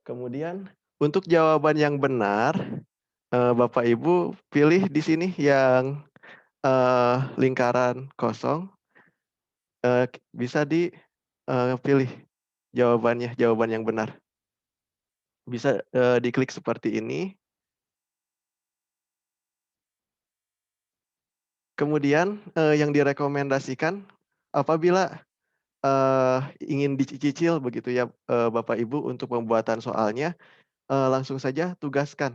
Kemudian untuk jawaban yang benar, Bapak Ibu pilih di sini yang, lingkaran kosong, bisa pilih jawabannya, jawaban yang benar. Bisa, diklik seperti ini. Kemudian, yang direkomendasikan apabila, ingin dicicil begitu ya, Bapak Ibu untuk pembuatan soalnya, langsung saja tugaskan.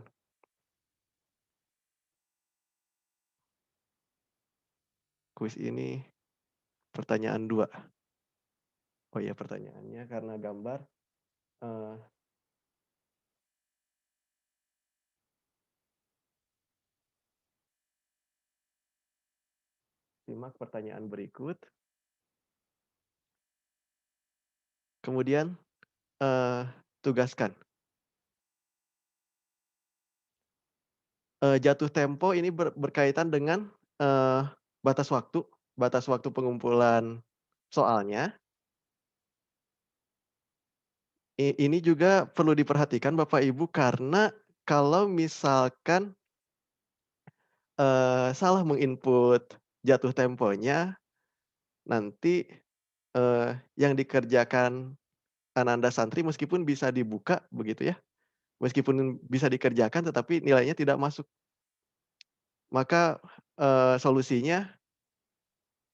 Kuis ini pertanyaan 2. Oh iya, pertanyaannya karena gambar, eee simak pertanyaan berikut. Kemudian, tugaskan. Jatuh tempo ini berkaitan dengan, batas waktu pengumpulan soalnya. Ini juga perlu diperhatikan Bapak Ibu karena kalau misalkan, salah menginput jatuh temponya, nanti, yang dikerjakan Ananda Santri meskipun bisa dibuka begitu ya, meskipun bisa dikerjakan tetapi nilainya tidak masuk. Maka, solusinya,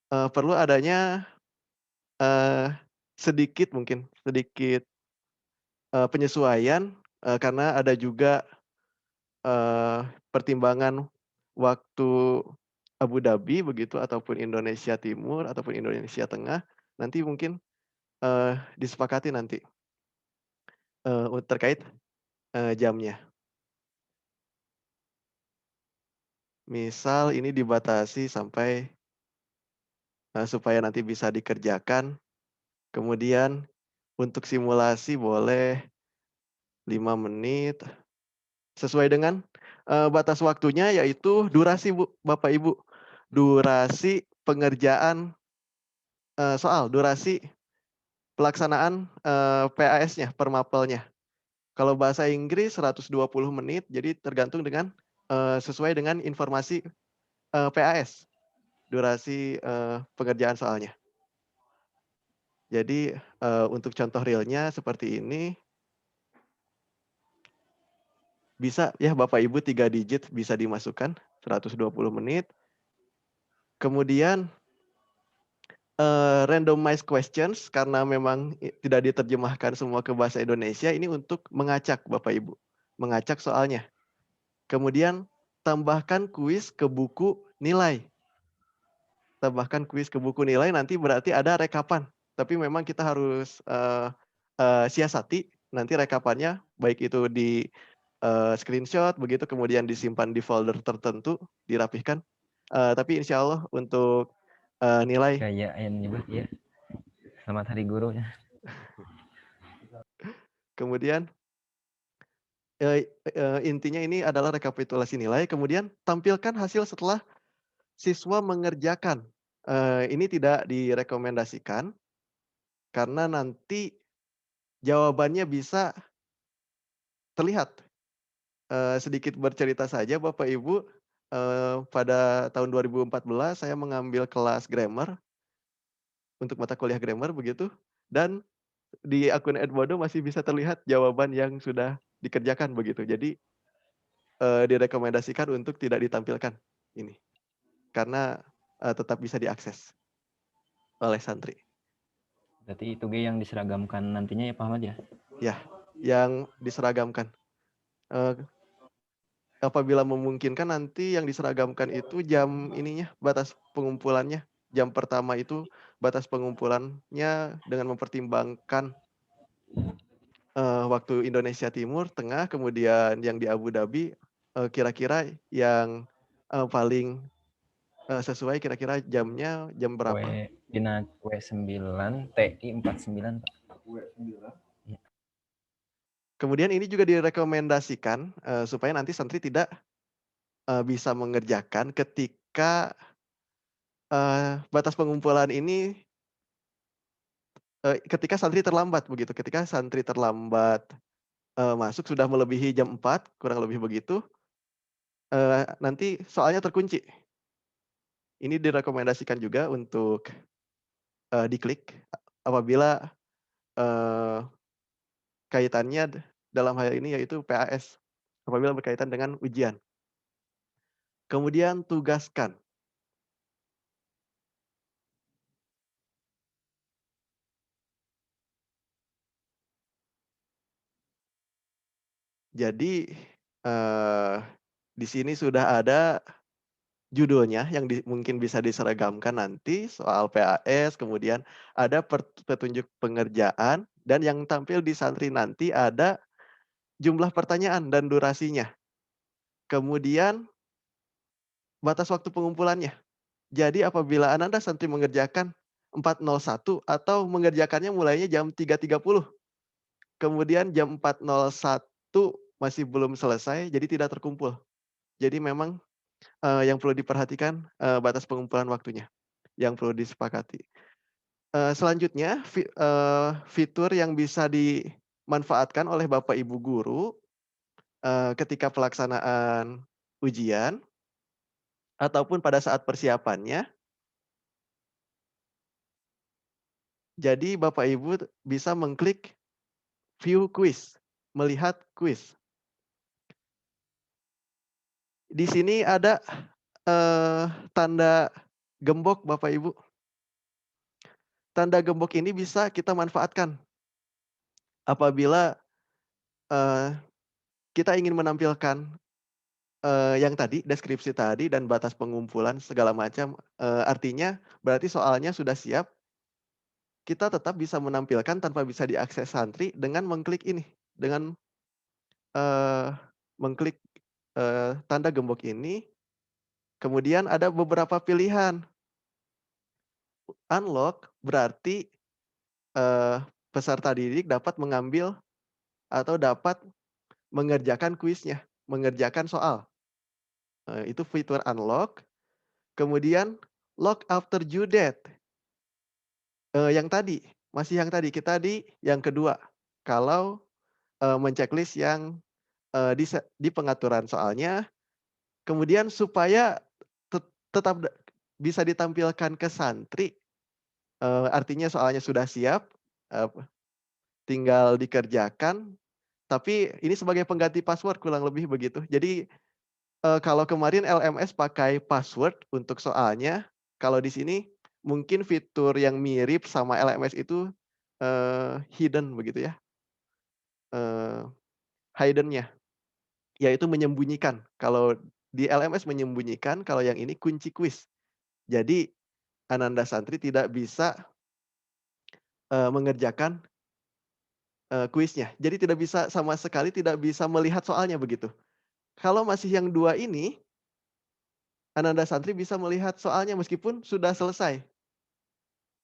perlu adanya, eee, sedikit mungkin, sedikit, penyesuaian, karena ada juga, pertimbangan waktu Abu Dhabi begitu ataupun Indonesia Timur ataupun Indonesia Tengah, nanti mungkin, disepakati nanti, terkait, jamnya. Misal ini dibatasi sampai, supaya nanti bisa dikerjakan, kemudian untuk simulasi boleh 5 menit, sesuai dengan, batas waktunya yaitu durasi Bu, Bapak Ibu. Durasi pengerjaan soal, durasi pelaksanaan PAS-nya, per mapelnya. Kalau bahasa Inggris 120 menit, jadi tergantung dengan sesuai dengan informasi PAS, durasi pengerjaan soalnya. Jadi untuk contoh realnya seperti ini, bisa ya Bapak Ibu 3 digit bisa dimasukkan 120 menit. Kemudian randomized questions karena memang tidak diterjemahkan semua ke bahasa Indonesia, ini untuk mengacak Bapak Ibu, mengacak soalnya. Kemudian tambahkan kuis ke buku nilai. Tambahkan kuis ke buku nilai nanti berarti ada rekapan. Tapi memang kita harus siasati nanti rekapannya, baik itu di screenshot begitu, kemudian disimpan di folder tertentu, dirapihkan. Tapi insya Allah untuk nilai. Kayak yang nyebut ya. Selamat Hari Guru ya. Kemudian intinya ini adalah rekapitulasi nilai. Kemudian tampilkan hasil setelah siswa mengerjakan. Ini tidak direkomendasikan karena nanti jawabannya bisa terlihat. Sedikit bercerita saja Bapak Ibu, pada tahun 2014 saya mengambil kelas grammar untuk mata kuliah grammar begitu, dan di akun Edmodo masih bisa terlihat jawaban yang sudah dikerjakan begitu. Jadi direkomendasikan untuk tidak ditampilkan ini karena tetap bisa diakses oleh santri. Berarti itu yang diseragamkan nantinya ya Pak Ahmad ya? Ya, yang diseragamkan. Apabila memungkinkan nanti yang diseragamkan itu jam ininya, batas pengumpulannya. Jam pertama itu batas pengumpulannya dengan mempertimbangkan waktu Indonesia Timur, Tengah, kemudian yang di Abu Dhabi, kira-kira yang paling sesuai kira-kira jamnya jam berapa? W9 TI 49 Pak. Kemudian ini juga direkomendasikan supaya nanti santri tidak bisa mengerjakan ketika batas pengumpulan ini ketika santri terlambat begitu. Ketika santri terlambat masuk sudah melebihi jam 4, kurang lebih begitu, nanti soalnya terkunci. Ini direkomendasikan juga untuk diklik apabila kaitannya dalam hal ini yaitu PAS, apabila berkaitan dengan ujian. Kemudian tugaskan. Jadi di sini sudah ada judulnya yang mungkin bisa diseragamkan nanti soal PAS, kemudian ada petunjuk pengerjaan, dan yang tampil di santri nanti ada jumlah pertanyaan dan durasinya. Kemudian batas waktu pengumpulannya. Jadi apabila Anda santri mengerjakan 4.01 atau mengerjakannya mulainya jam 3.30, kemudian jam 4.01 masih belum selesai, jadi tidak terkumpul. Jadi memang yang perlu diperhatikan batas pengumpulan waktunya, yang perlu disepakati. Selanjutnya, fitur yang bisa dimanfaatkan oleh Bapak Ibu guru ketika pelaksanaan ujian ataupun pada saat persiapannya. Jadi Bapak Ibu bisa mengklik view quiz, melihat quiz. Di sini ada tanda gembok Bapak Ibu. Tanda gembok ini bisa kita manfaatkan apabila kita ingin menampilkan yang tadi, deskripsi tadi dan batas pengumpulan segala macam. Artinya berarti soalnya sudah siap, kita tetap bisa menampilkan tanpa bisa diakses santri dengan mengklik ini, dengan mengklik tanda gembok ini. Kemudian ada beberapa pilihan. Unlock berarti peserta didik dapat mengambil atau dapat mengerjakan kuisnya, mengerjakan soal. Itu fitur unlock. Kemudian lock after due date. Yang tadi, masih yang tadi, kita di yang kedua. Kalau menceklis yang di pengaturan soalnya, kemudian supaya tetap bisa ditampilkan ke santri, artinya soalnya sudah siap, tinggal dikerjakan, tapi ini sebagai pengganti password kurang lebih begitu. Jadi kalau kemarin LMS pakai password untuk soalnya, kalau di sini mungkin fitur yang mirip sama LMS itu hidden begitu ya, hidden-nya, yaitu menyembunyikan. Kalau di LMS menyembunyikan, kalau yang ini kunci kuis. Jadi Ananda Santri tidak bisa mengerjakan kuisnya. Jadi tidak bisa sama sekali tidak bisa melihat soalnya begitu. Kalau masih yang dua ini, Ananda Santri bisa melihat soalnya meskipun sudah selesai.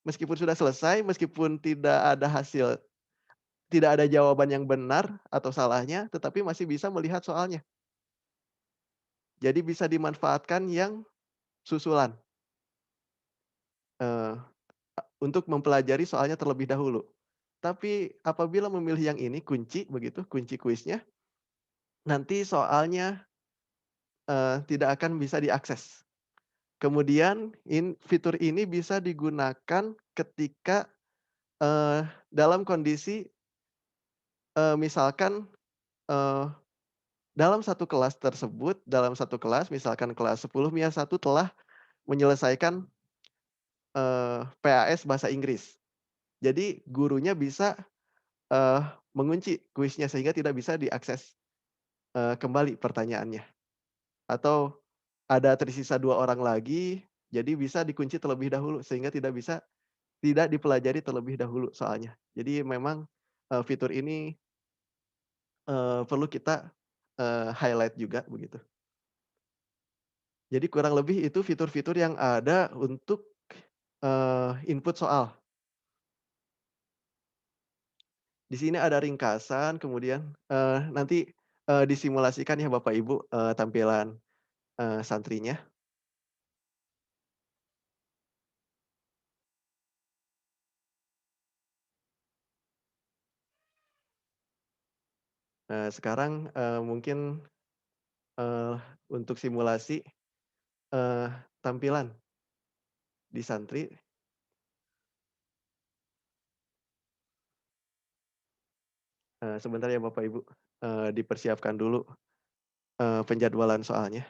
Meskipun sudah selesai, meskipun tidak ada hasil, tidak ada jawaban yang benar atau salahnya, tetapi masih bisa melihat soalnya. Jadi bisa dimanfaatkan yang susulan untuk mempelajari soalnya terlebih dahulu. Tapi apabila memilih yang ini kunci begitu, kunci kuisnya, nanti soalnya tidak akan bisa diakses. Kemudian fitur ini bisa digunakan ketika dalam kondisi misalkan dalam satu kelas tersebut, dalam satu kelas, misalkan kelas 10 MIA 1 telah menyelesaikan PAS bahasa Inggris. Jadi gurunya bisa mengunci kuisnya sehingga tidak bisa diakses kembali pertanyaannya. Atau ada tersisa 2 orang lagi, jadi bisa dikunci terlebih dahulu sehingga tidak dipelajari terlebih dahulu soalnya. Jadi memang fitur ini perlu kita highlight juga begitu. Jadi kurang lebih itu fitur-fitur yang ada untuk input soal. Di sini ada ringkasan, kemudian nanti disimulasikan ya Bapak Ibu tampilan santrinya. Sekarang mungkin untuk simulasi tampilan di santri. Sebentar ya Bapak Ibu, dipersiapkan dulu penjadwalan soalnya.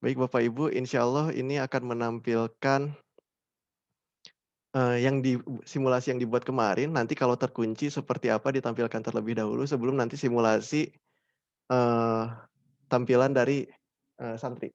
Baik Bapak Ibu, insya Allah ini akan menampilkan yang simulasi yang dibuat kemarin, nanti kalau terkunci seperti apa ditampilkan terlebih dahulu sebelum nanti simulasi tampilan dari santri.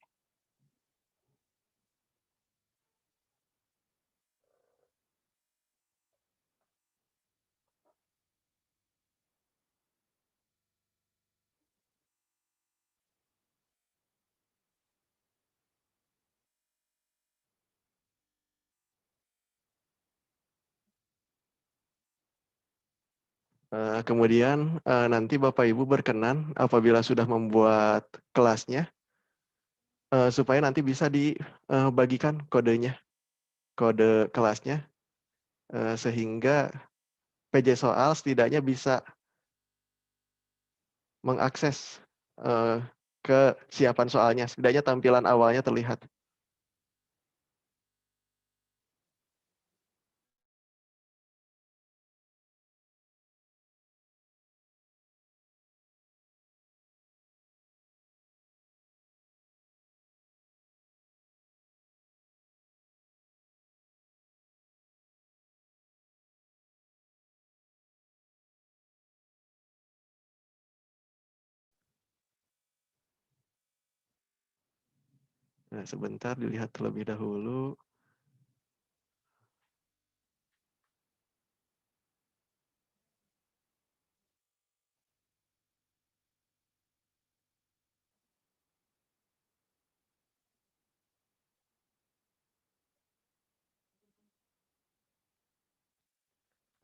Kemudian nanti Bapak Ibu berkenan apabila sudah membuat kelasnya, supaya nanti bisa dibagikan kodenya, kode kelasnya, sehingga PJ soal setidaknya bisa mengakses kesiapan soalnya, setidaknya tampilan awalnya terlihat. Nah, sebentar dilihat terlebih dahulu.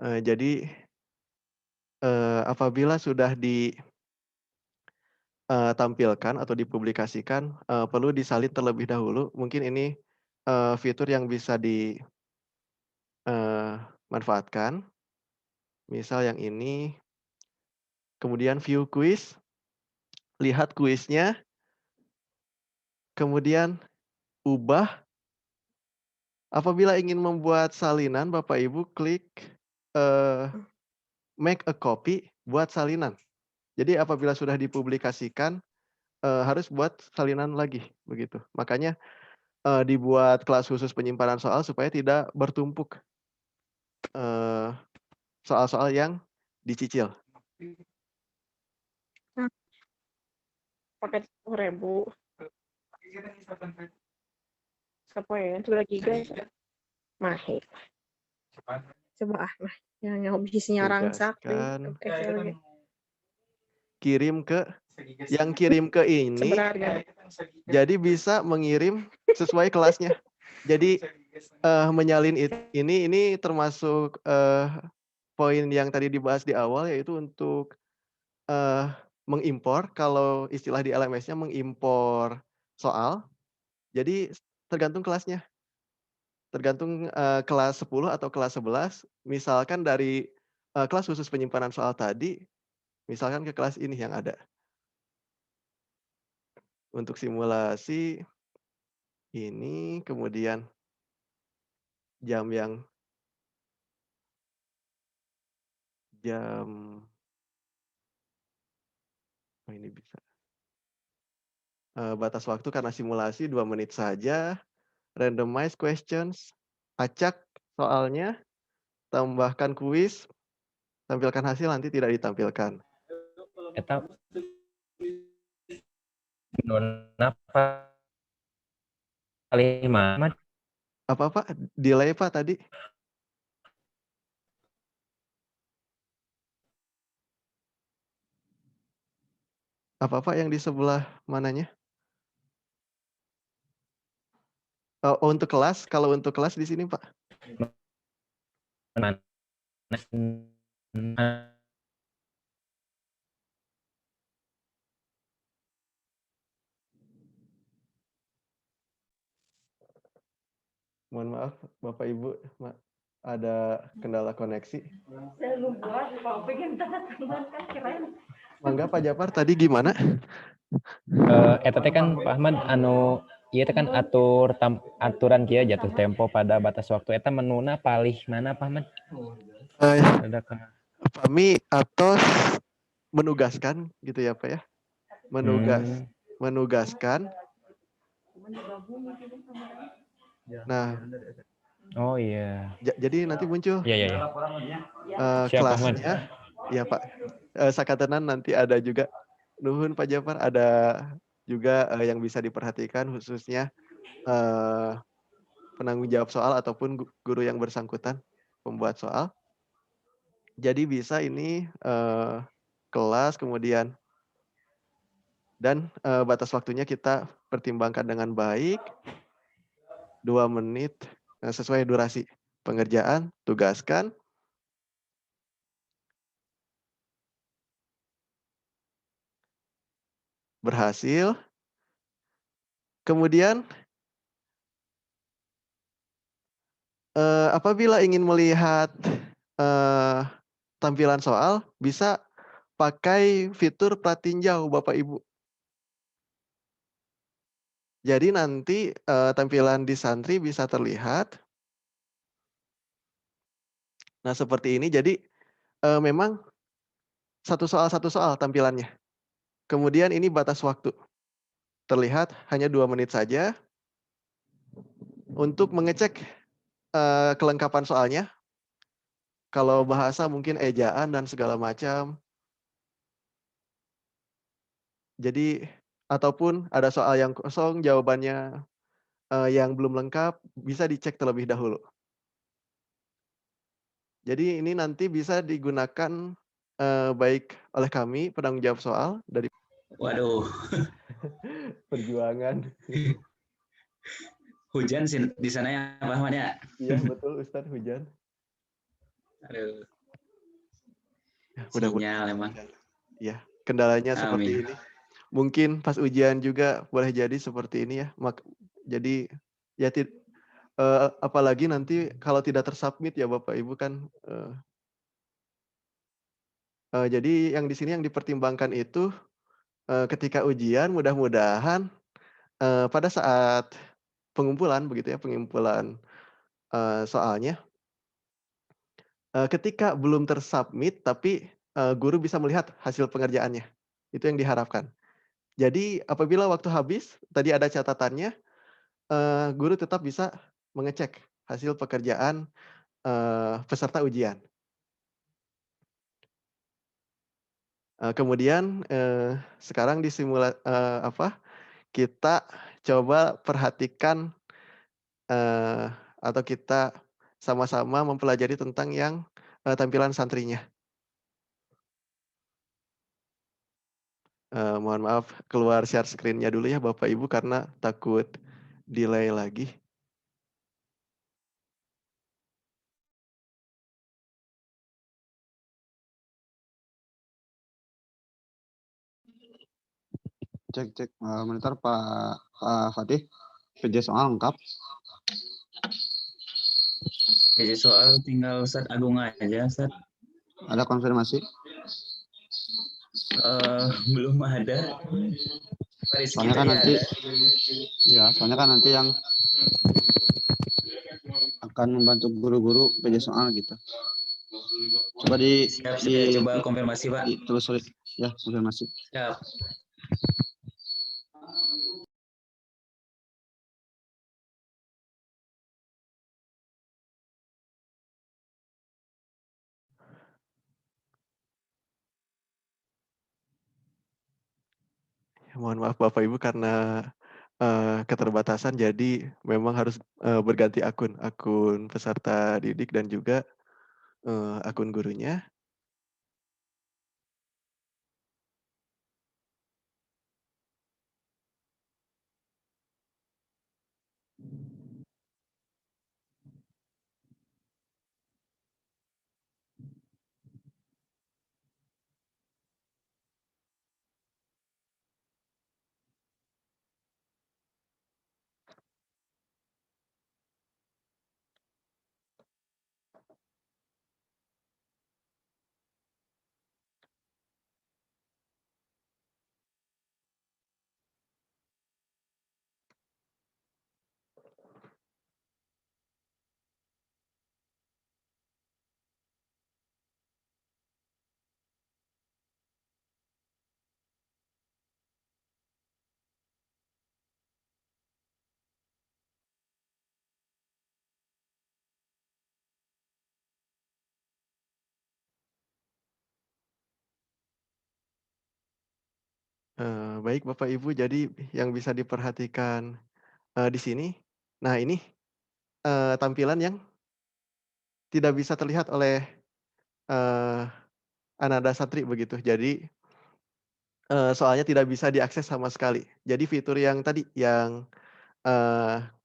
Jadi apabila sudah ditampilkan atau dipublikasikan, perlu disalin terlebih dahulu. Mungkin ini fitur yang bisa dimanfaatkan. Misal yang ini, kemudian view quiz, lihat kuisnya, kemudian ubah. Apabila ingin membuat salinan, Bapak Ibu klik make a copy, buat salinan. Jadi apabila sudah dipublikasikan, harus buat salinan lagi, begitu. Makanya dibuat kelas khusus penyimpanan soal supaya tidak bertumpuk soal-soal yang dicicil. Pakai 10.000. Sepoe sudah giga. Mahe. Coba mah yang bisnisnya rangsak Tugaskan. Excel. Kirim ke yang kirim ke ini, jadi bisa mengirim sesuai kelasnya. Jadi menyalin ini termasuk poin yang tadi dibahas di awal, yaitu untuk mengimpor. Kalau istilah di LMS-nya mengimpor soal. Jadi tergantung kelasnya. Tergantung kelas 10 atau kelas 11. Misalkan dari kelas khusus penyimpanan soal tadi, misalkan ke kelas ini yang ada. Untuk simulasi ini, kemudian jam oh ini bisa. Batas waktu karena simulasi 2 menit saja. Randomize questions, acak soalnya, tambahkan kuis, tampilkan hasil, nanti tidak ditampilkan. Eta napa kali mah Apa Pak? Delay Pak tadi? Apa Pak yang di sebelah mananya? Oh, untuk kelas, kalau untuk kelas di sini Pak. Mohon maaf Bapak Ibu, ada kendala koneksi. Mangga Pak Japar, tadi gimana? Eta teh kan Pak Ahmad anu ieu teh kan aturan kieu jatuh tempo pada batas waktu eta menuna palih mana Pak Ahmad? Kami atau menugaskan gitu ya Pak ya. Menugaskan. Nah, oh iya. Jadi nanti muncul Iya. kelasnya. Iya Pak. Sakatenan nanti ada juga. Nuhun Pak Jafar, ada juga yang bisa diperhatikan khususnya penanggung jawab soal ataupun guru yang bersangkutan pembuat soal. Jadi bisa ini kelas kemudian dan batas waktunya kita pertimbangkan dengan baik. 2 menit sesuai durasi pengerjaan, tugaskan. berhasil. Kemudian apabila ingin melihat tampilan soal, bisa pakai fitur pratinjau Bapak Ibu. Jadi nanti tampilan di Santri bisa terlihat. Nah seperti ini. Jadi memang satu soal tampilannya. Kemudian ini batas waktu. Terlihat hanya 2 menit saja. Untuk mengecek kelengkapan soalnya. Kalau bahasa mungkin ejaan dan segala macam. Jadi ataupun ada soal yang kosong, jawabannya yang belum lengkap, bisa dicek terlebih dahulu. Jadi ini nanti bisa digunakan baik oleh kami, penanggung jawab soal dari Waduh, perjuangan. hujan sih di sana ya Pak Ahmad ya. Iya betul Ustadz, hujan. Aduh, Ya, sinyal emang. Ya, kendalanya seperti Amin. ini. Mungkin pas ujian juga boleh jadi seperti ini ya. Jadi ya apalagi nanti kalau tidak tersubmit ya Bapak Ibu kan. Jadi yang di sini yang dipertimbangkan itu ketika ujian mudah-mudahan pada saat pengumpulan begitu ya, pengumpulan soalnya, ketika belum tersubmit tapi guru bisa melihat hasil pengerjaannya. Itu yang diharapkan. Jadi apabila waktu habis, tadi ada catatannya, guru tetap bisa mengecek hasil pekerjaan peserta ujian. Kemudian sekarang kita coba perhatikan atau kita sama-sama mempelajari tentang yang tampilan santrinya. Mohon maaf keluar share screen-nya dulu ya Bapak Ibu karena takut delay lagi. Cek. Bentar Pak Fatih. PJ soal lengkap. PJ soal tinggal Ustadz Agung aja Ustadz. Ada konfirmasi? Belum ada. Soalnya kan nanti yang akan membantu guru-guru PJ soal gitu. Coba coba konfirmasi Pak. Ditelusuri ya, konfirmasi. Siap. Mohon maaf Bapak Ibu karena keterbatasan jadi memang harus berganti akun peserta didik dan juga akun gurunya. Baik Bapak Ibu, jadi yang bisa diperhatikan di sini, nah ini tampilan yang tidak bisa terlihat oleh Ananda Santri begitu. Jadi soalnya tidak bisa diakses sama sekali. Jadi fitur yang tadi, yang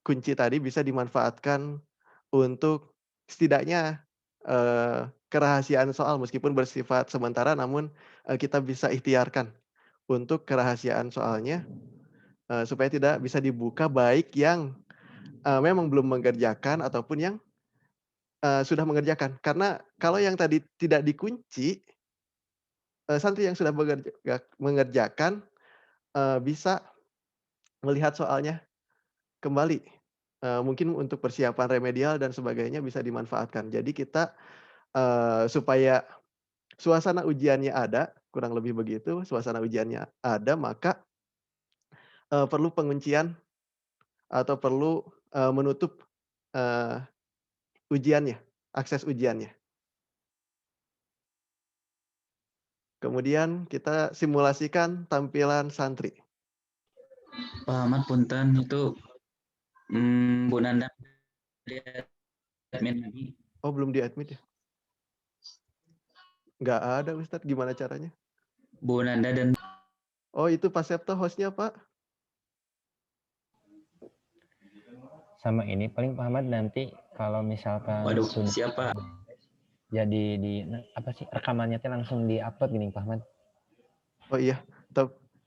kunci tadi bisa dimanfaatkan untuk setidaknya kerahasiaan soal meskipun bersifat sementara, namun kita bisa ikhtiarkan untuk kerahasiaan soalnya, supaya tidak bisa dibuka baik yang memang belum mengerjakan ataupun yang sudah mengerjakan. Karena kalau yang tadi tidak dikunci, santri yang sudah mengerjakan bisa melihat soalnya kembali. Mungkin untuk persiapan remedial dan sebagainya bisa dimanfaatkan. Jadi kita supaya suasana ujiannya ada, kurang lebih begitu, suasana ujiannya ada, maka perlu penguncian atau perlu menutup ujiannya, akses ujiannya. Kemudian kita simulasikan tampilan santri. Pak Ahmad punten itu Bu Nanda admin lagi. Oh, belum di-admit ya? Nggak ada Ustadz, gimana caranya? Bu Nanda dan Oh, itu Pak Septo hostnya, Pak. Sama ini paling Pak Ahmad nanti kalau misalkan Waduh, sudah siapa? jadi apa sih rekamannya teh langsung di-upload gini Pak Ahmad. Oh iya,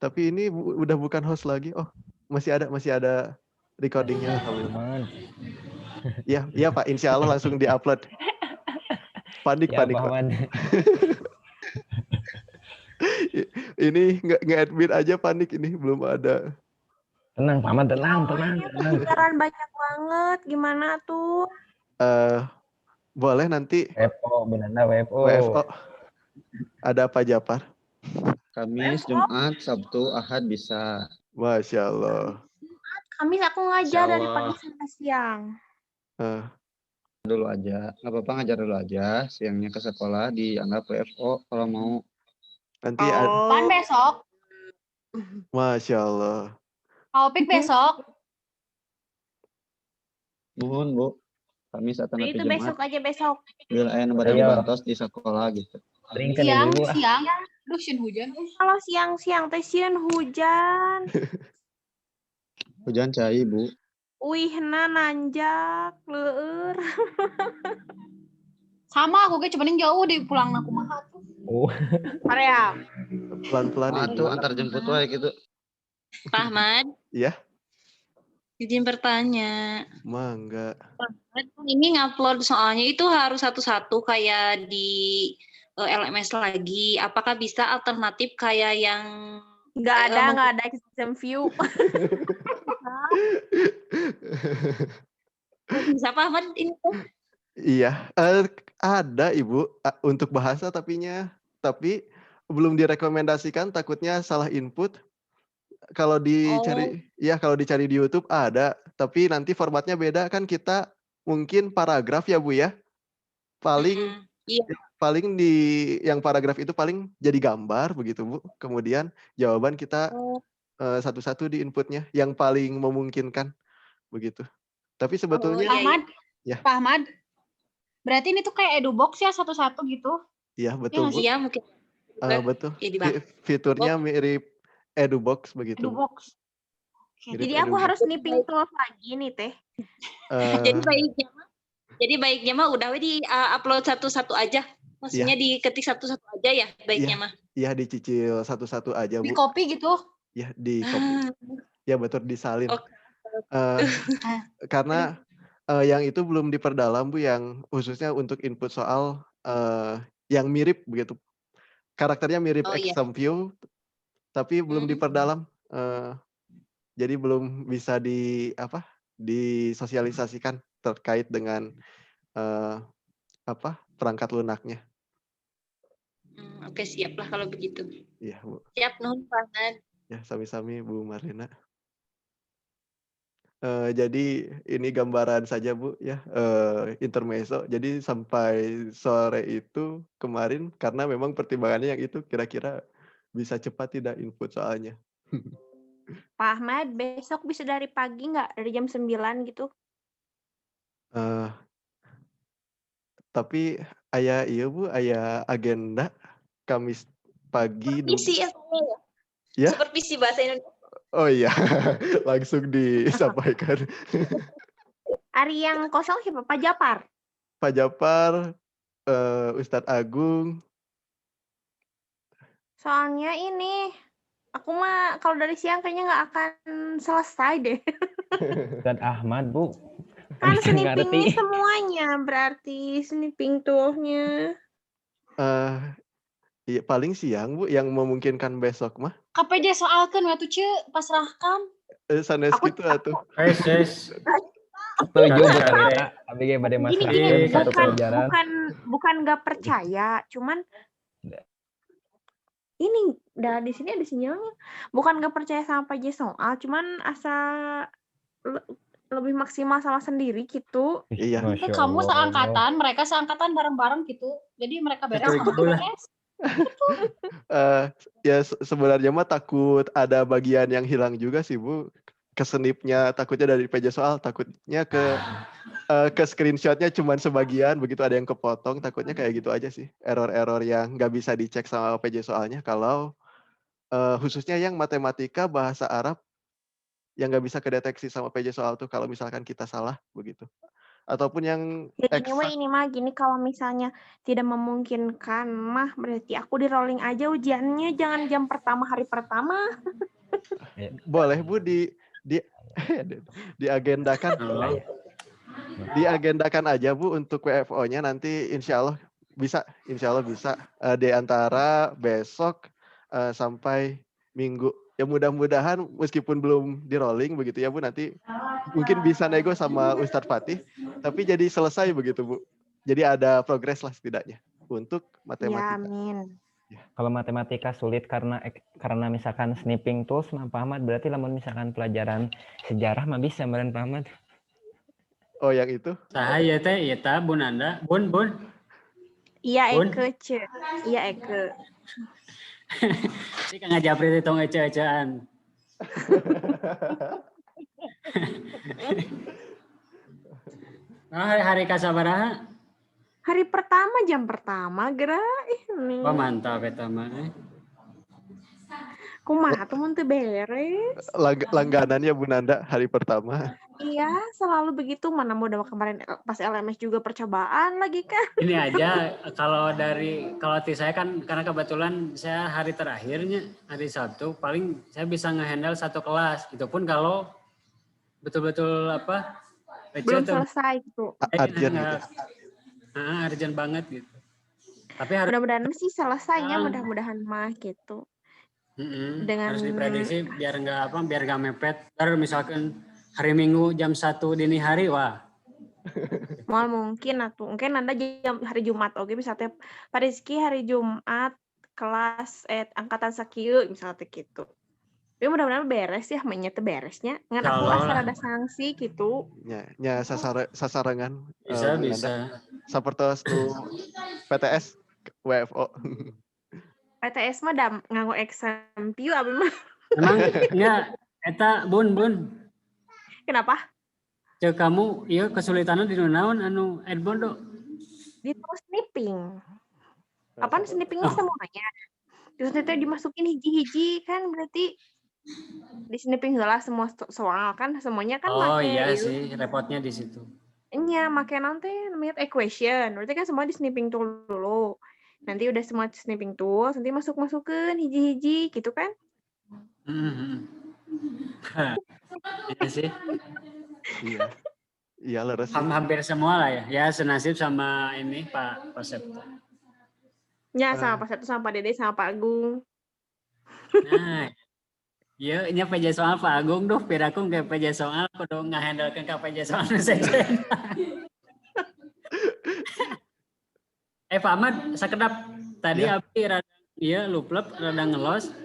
tapi ini udah bukan host lagi. Oh, masih ada recordingnya. Alhamdulillah. Iya Pak, insya Allah langsung di-upload. Panik. Ya, Pak Pak. Ahmad. Ini nge-admit aja panik ini, belum ada. Tenang Pak Ahmad, tenang. Pelajaran banyak banget, gimana tuh? Boleh nanti. WFO, Benanda WFO. WFO. Ada Pak Japar. Kamis, Jumat, Sabtu, Ahad bisa. Masya Allah. Kamis aku ngajar dari pagi sampai siang. Dulu aja, nggak apa-apa ngajar dulu aja. Siangnya ke sekolah dianggap WFO kalau mau. Nanti Pan besok. Masya Allah. Opik besok. Mohon Bu, Kamis atau nanti Itu Jumat. besok aja besok. Bila ayah nambah bantos di sekolah gitu. Siang. Duh, siang hujan. Kalau siang teh siang hujan. Hujan cai Bu. Wih, nanjak, leur. Sama aku kayak cuman jauh di pulang aku mah tuh. Oh. Korea. Pelan-pelan itu antar jemput wae gitu. Pak Ahmad. Iya. Izin bertanya. Mangga. Pak Ahmad, ini ngupload soalnya itu harus satu-satu kayak di LMS lagi. Apakah bisa alternatif kayak yang nggak ada sistem view. Bisa Pak Ahmad ini tuh? Iya, ada Ibu untuk bahasa tapi belum direkomendasikan, takutnya salah input. Kalau dicari kalau dicari di YouTube ada, tapi nanti formatnya beda kan, kita mungkin paragraf ya Bu ya. Paling di yang paragraf itu paling jadi gambar begitu Bu. Kemudian jawaban kita satu-satu di inputnya yang paling memungkinkan begitu. Tapi sebetulnya Pak Ahmad, berarti ini tuh kayak EduBox ya satu-satu gitu? Iya betul Bu. Iya mungkin. Betul. Fiturnya mirip EduBox begitu. EduBox. Jadi aku harus nipping tools lagi nih Teh. Jadi baiknya mah udah di upload satu-satu aja. Maksudnya diketik satu-satu aja ya baiknya mah. Iya, dicicil satu-satu aja Bu. Di copy gitu? Ya di copy. Ya betul, disalin. Karena yang itu belum diperdalam Bu, yang khususnya untuk input soal yang mirip begitu. Karakternya mirip exam view, tapi belum diperdalam. Jadi belum bisa disosialisasikan terkait dengan perangkat lunaknya. Oke, siap lah kalau begitu. Iya Bu. Siap nuhun Pak Ahmad. Ya, sami-sami Bu Marlina. Jadi ini gambaran saja Bu ya, intermezzo. Jadi sampai sore itu kemarin karena memang pertimbangannya yang itu, kira-kira bisa cepat tidak input soalnya. Pak Ahmad, besok bisa dari pagi nggak? Dari jam 9 gitu? Tapi iya Bu, aya agenda Kamis pagi. Supervisi ya? Supervisi bahasa Indonesia. Oh iya, langsung disampaikan. Hari yang kosong siapa? Pak Japar? Pak Japar, Ustadz Agung. Soalnya ini Aku mah kalau dari siang kayaknya nggak akan selesai deh. Dan Ahmad, Bu. Kan Bisa snippingnya ngerti. semuanya berarti snipping toolnya. Iya paling siang Bu yang memungkinkan besok mah. KPJ soalkan waktu pasrahkan. Sanes Aku gitu atuh. Yes. Setuju Bu Talita. ABG pada gini masrahkan satu pelajaran. bukan nggak percaya, cuman ini di sini ada sinyalnya. Bukan nggak percaya sama PJ soal, cuman lebih maksimal sama sendiri gitu. Iya. Kamu seangkatan, mereka seangkatan bareng-bareng gitu. Jadi mereka beres, kamu tuh beres. Ya sebenarnya mah takut ada bagian yang hilang juga sih Bu. Kesenipnya takutnya dari PJ soal, takutnya ke screenshotnya cuman sebagian, begitu ada yang kepotong, takutnya kayak gitu aja sih. Error-error yang nggak bisa dicek sama PJ soalnya kalau khususnya yang matematika bahasa Arab yang nggak bisa kedeteksi sama PJ soal tuh kalau misalkan kita salah begitu. Ataupun yang Ya eksak. ini mah gini kalau misalnya tidak memungkinkan mah berarti aku di rolling aja ujiannya, jangan jam pertama hari pertama. Boleh Bu diagendakan. Diagendakan aja Bu untuk WFO-nya nanti insya Allah bisa di antara besok sampai Minggu. Ya mudah-mudahan meskipun belum di rolling begitu ya Bu, nanti mungkin bisa nego sama Ustadz Fatih, tapi jadi selesai begitu Bu. Jadi ada progres lah setidaknya untuk matematika. Ya, amin. Kalau matematika sulit karena misalkan snipping tools mah Pak Ahmad, berarti lamun misalkan pelajaran sejarah mah bisa meren Pak Ahmad. Oh yang itu? Sahaya teh ieu tah Bun Anda. Bun. Iya Bun. Eke ce. Iya Eke. Si Kang Japri teh tong ece-ecean. Nah, hari kasabaraha? Hari pertama jam pertama gerak ini. Wah mantap eta mah. Kumaha tuh mun teu beres. Langganannya Bu Nanda hari pertama. Iya, selalu begitu. Mana udah kemarin pas LMS juga percobaan lagi kan. Ini aja kalau ti saya kan karena kebetulan saya hari terakhirnya hari Sabtu paling saya bisa ngehandle satu kelas. Itu pun kalau betul-betul belum selesai gitu. Urgent gitu. Urgent banget gitu. Tapi harus mudah-mudahan sih selesainya mudah-mudahan mah gitu. Dengan harus diprediksi biar nggak mepet. Ntar misalkan hari Minggu jam 1 dini hari, wah. Mal mungkin Anda hari Jumat oke bisa teh Pak Rizky hari Jumat kelas angkatan sakieu misalnya gitu. Tapi mudah-mudahan beres ya, teh beresnya. Ngan aku asal ada sanksi gitu. Nya sasarangan. Bisa. Sapertos nu PTS WFO. PTS mah nganggo exam pieu abi mah. Emang enggak eta Bun. Kenapa? Cek kamu ieu kesulitanna di naon anu Edmodo? Di snipping. Apaan snippingnya semuanya? Terus nanti dimasukin hiji-hiji kan berarti di snipping heula semua soal kan semuanya kan Oh iya sih, repotnya di situ. Iya, make nanti namanya equation. Berarti kan semua di snipping tool dulu. Nanti udah semua snipping tool, nanti masukin hiji-hiji gitu kan? Iya sih. Iya leres. Hampir semua lah ya. Ya senasib sama ini Pak Septo. Ya sama Pak Septo sama Pak Dede sama Pak Agung. Nah, iya nya PJ soal Pak Agung duh piraku ke PJ soal kudu ngahandlekeun ka PJ soal saja. Pak Ahmad sakedap tadi Abi rada luplep rada ngelos.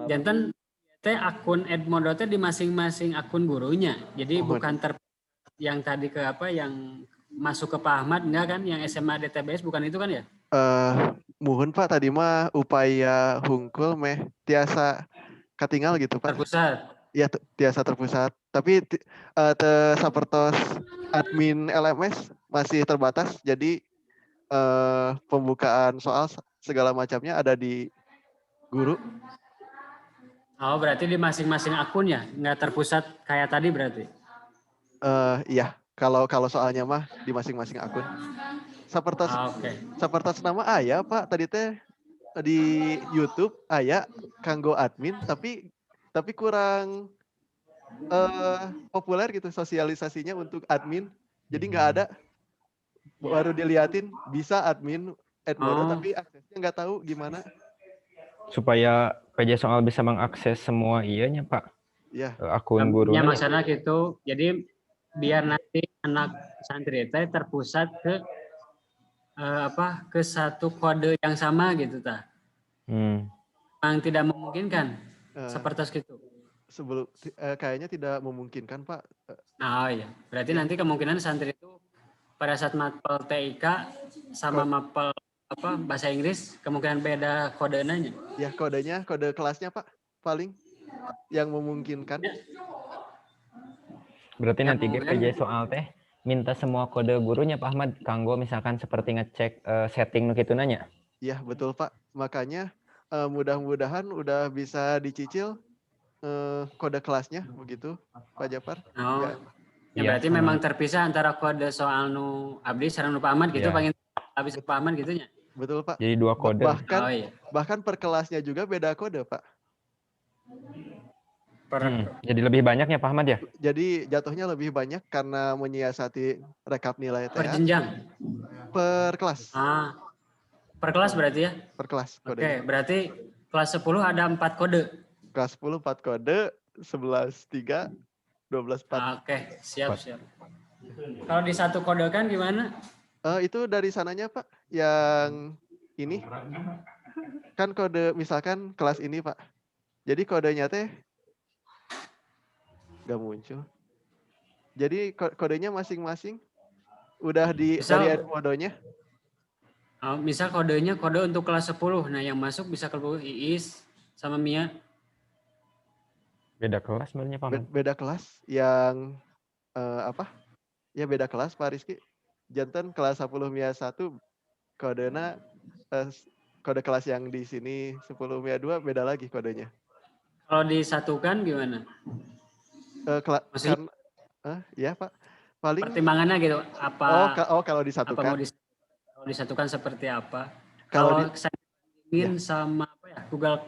Janten teh akun Edmodo teh di masing-masing akun gurunya. Jadi bukan yang tadi ke yang masuk ke Pak Ahmad enggak kan yang SMA DTBS bukan itu kan ya? Muhun Pak tadi mah upaya hungkul tiasa katinggal gitu Pak. Terpusat. Iya tiasa terpusat. Tapi sapertos admin LMS masih terbatas. Jadi pembukaan soal segala macamnya ada di guru. Oh berarti di masing-masing akun ya, nggak terpusat kayak tadi berarti? Iya, kalau soalnya mah di masing-masing akun. Sapertos nama ayah Pak tadi teh di YouTube aya kanggo admin tapi kurang populer gitu sosialisasinya untuk admin. Jadi nggak ada. Baru diliatin bisa admin Edmodo Oh. tapi aksesnya nggak tahu gimana. Supaya PJ Soal bisa mengakses semua ianya Pak. Iya. Akun Ya gurunya. masalah gitu. Jadi biar nanti anak santri teh terpusat ke ke satu kode yang sama gitu tah. Memang tidak memungkinkan seperti itu. Sebelum kayaknya tidak memungkinkan Pak. Oh iya, berarti nanti kemungkinan santri itu pada saat mapel TIK sama mapel bahasa Inggris kemungkinan beda kodenya. Ya kodenya, kode kelasnya Pak paling yang memungkinkan. Berarti Ya, nanti PJ Soal teh minta semua kode gurunya Pak Ahmad kanggo misalkan seperti ngecek setting nu kitu nanya. Iya betul Pak. Makanya mudah-mudahan udah bisa dicicil kode kelasnya begitu Pak Jafar. Oh. Ya Iya, berarti memang terpisah antara kode soal nu Abdi sareng nu Pak Ahmad gitu Iya. pengen habis Pak Ahmad gitu nya. Betul Pak. Jadi 2 kode. Bahkan Oh, iya. bahkan per kelasnya juga beda kode Pak. Jadi lebih banyaknya Pak Ahmad ya? Jadi jatuhnya lebih banyak karena menyiasati rekap nilai Per TA. jenjang. Per kelas. Per kelas berarti ya? Per kelas Oke, kodenya. berarti kelas 10 ada 4 kode. Kelas 10 4 kode, 11 3, 12 4. Oke, siap. Kalau di satu kode kan gimana? Itu dari sananya Pak, yang ini kan kode misalkan kelas ini Pak. Jadi kodenya teh nggak muncul. Jadi kodenya masing-masing udah dari Edmodo-nya. Misal kodenya kode untuk kelas 10. Nah, yang masuk bisa ke Iis sama Mia. Beda kelas sebenarnya Pak Ahmad. Beda kelas yang Ya beda kelas Pak Rizky. Janten kelas 10 Mia 1 kodenya kode kelas yang di sini 10 Mia 2 beda lagi kodenya. Kalau disatukan gimana? Maksudnya? Ya Pak. Paling pertimbangannya gitu apa? Kalau disatukan. Apa mau disatukan seperti apa? Kalau saya ingin sama Google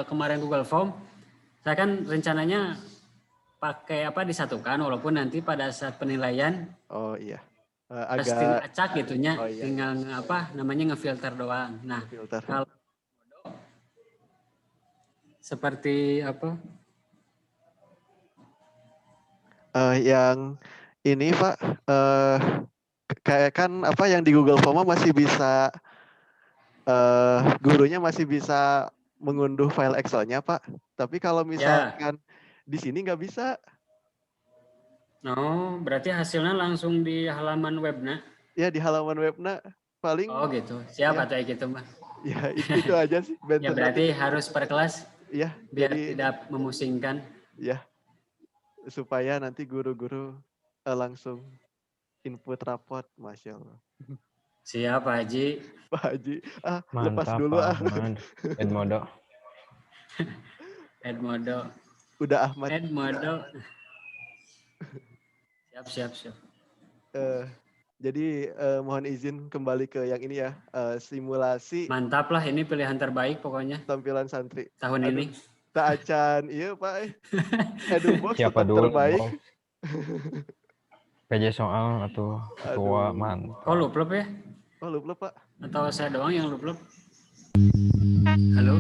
kemarin Google Form, saya kan rencananya pakai disatukan walaupun nanti pada saat penilaian agak acak gitunya tinggal ngefilter doang. Nah, kalau seperti apa? Yang ini Pak, kayak kan yang di Google Form masih bisa gurunya masih bisa mengunduh file Excel-nya Pak. Tapi kalau misalkan di sini nggak bisa. Oh, berarti hasilnya langsung di halaman webnya? Ya di halaman webnya paling. Oh gitu, siap atau gitu mah? Ya itu aja sih. Ya berarti harus per kelas. Iya. Biar tidak memusingkan. Ya. Supaya nanti guru-guru langsung input raport, Masya Allah. Siap Pak Haji. Pak Haji, mantap, lepas dulu Edmodo. Edmodo. Udah Ahmad. Edmodo. Siap. Jadi mohon izin kembali ke yang ini ya, simulasi. Mantap lah, ini pilihan terbaik pokoknya. Tampilan santri. Tahun ini. Tak acan, iya Pak. Edubox Siapa tetap dulu? terbaik. PJ Soal atau tua mantap. Oh lup ya? Oh lup Pak. Atau saya doang yang lup? Halo?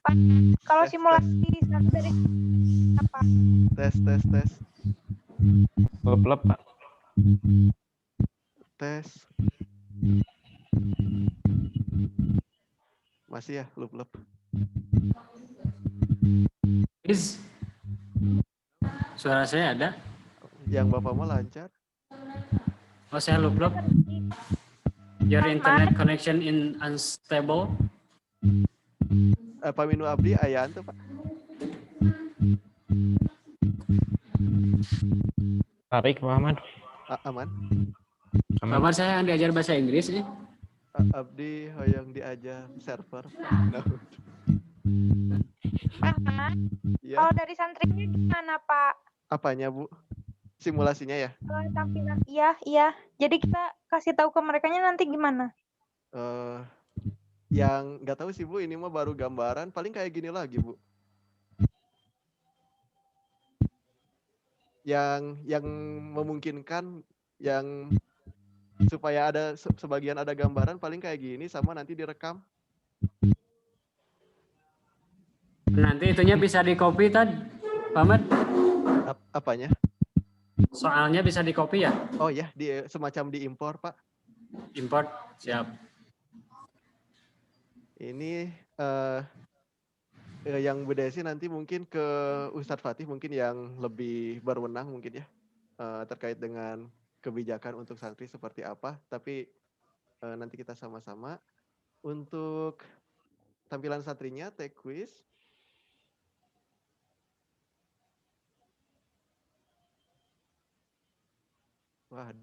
Pak, kalau simulasi dari apa? Tes. Lup Pak. Tes. Masih ya lup. Suara saya ada? Yang Bapak mau lancar. Oh saya lup. Your internet connection in unstable. Pak Minu Abdi ayaan tuh Pak. Tarik Pak Ahmad. Aman. Kamar saya yang diajar bahasa Inggris nih. Abdi hoyong diajar server. Ya. Kalau dari santrinya gimana Pak? Apanya Bu? Simulasinya ya? Tampilan. Iya. Jadi kita kasih tahu ke merekanya nanti gimana? Yang nggak tahu sih Bu, ini mah baru gambaran, paling kayak gini lagi Bu. Yang memungkinkan, yang supaya ada sebagian ada gambaran paling kayak gini, sama nanti direkam. Nanti itunya bisa di copy tadi, Pak Ahmad. Apanya? Soalnya bisa di copy ya? Oh ya, semacam diimpor Pak. Import, siap. Ini yang Bu Desi nanti mungkin ke Ustadz Fatih mungkin yang lebih berwenang mungkin ya terkait dengan kebijakan untuk santri seperti apa. Tapi nanti kita sama-sama. Untuk tampilan santrinya, take quiz. Wah.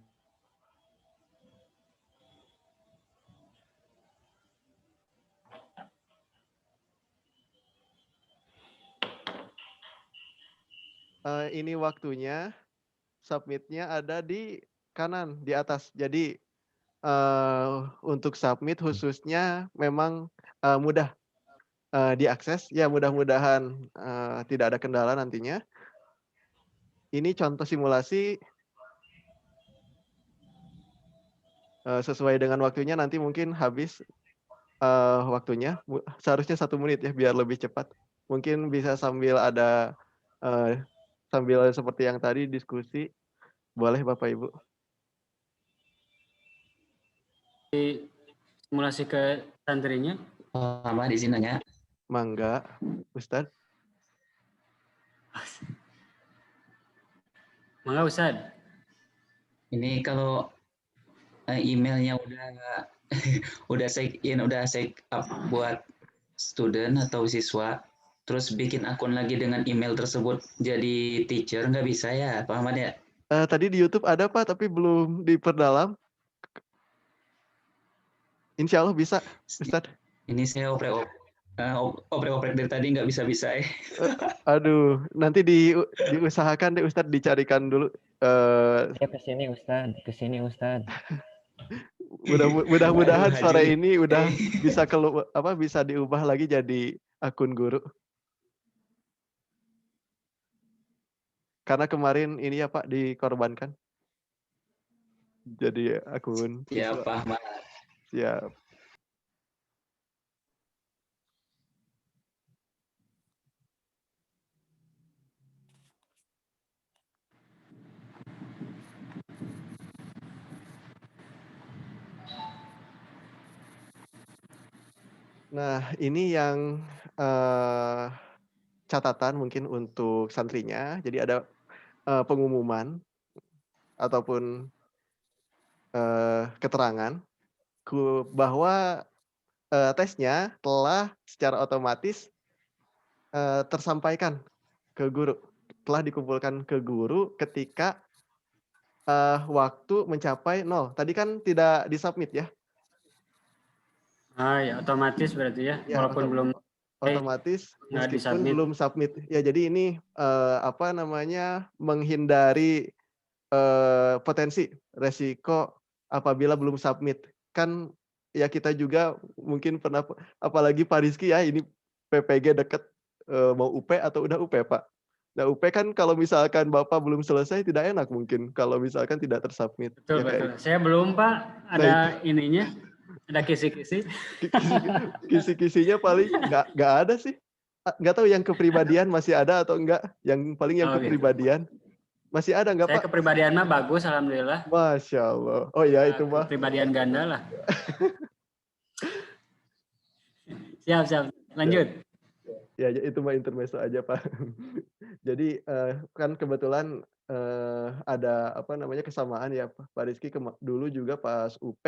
Ini waktunya, submitnya ada di kanan, di atas. Jadi untuk submit khususnya memang mudah diakses. Ya mudah-mudahan tidak ada kendala nantinya. Ini contoh simulasi sesuai dengan waktunya, nanti mungkin habis waktunya. Seharusnya 1 menit ya biar lebih cepat. Mungkin bisa sambil ada sambil seperti yang tadi diskusi, boleh Bapak Ibu. Simulasi ke santrinya. Lama di sini nanya. Mangga, Ustadz. Mangga Ustadz. Ini kalau emailnya udah saya up buat student atau siswa, terus bikin akun lagi dengan email tersebut jadi teacher, nggak bisa ya Pak Ahmad ya? Tadi di YouTube ada Pak, tapi belum diperdalam. Insya Allah bisa, Ustadz. Ini saya oprek dari tadi nggak bisa-bisa ya. Aduh, nanti diusahakan deh Ustadz, dicarikan dulu. Saya kesini Ustadz. Mudah-mudahan sore ini udah bisa bisa diubah lagi jadi akun guru. Karena kemarin ini ya Pak dikorbankan. Jadi akun. Ya Pak Ahmad. Siap. Nah, ini yang catatan mungkin untuk santrinya. Jadi ada pengumuman ataupun keterangan bahwa tesnya telah secara otomatis tersampaikan ke guru, telah dikumpulkan ke guru ketika waktu mencapai 0. Tadi kan tidak disubmit ya? Ya otomatis berarti ya, walaupun belum otomatis meskipun disubmit. belum submit. Ya jadi ini menghindari potensi resiko apabila belum submit. Kan ya kita juga mungkin pernah, apalagi Pak Rizky ya, ini PPG deket, mau UP atau udah UP Pak. Nah UP kan kalau misalkan Bapak belum selesai tidak enak mungkin kalau misalkan tidak tersubmit. Betul, ya, betul. Saya belum Pak, ada ininya, ada kisi-kisi. Kisi-kisinya paling nggak ada sih. Nggak tahu yang kepribadian masih ada atau enggak. Yang paling yang kepribadian. Masih ada nggak Pak? Saya kepribadian mah bagus, alhamdulillah. Masya Allah. Oh ya itu mah. Kepribadian ganda lah. Siap. Lanjut. Ya itu mah intermezzo aja Pak. Jadi kan kebetulan ada kesamaan ya Pak Rizky dulu juga pas UP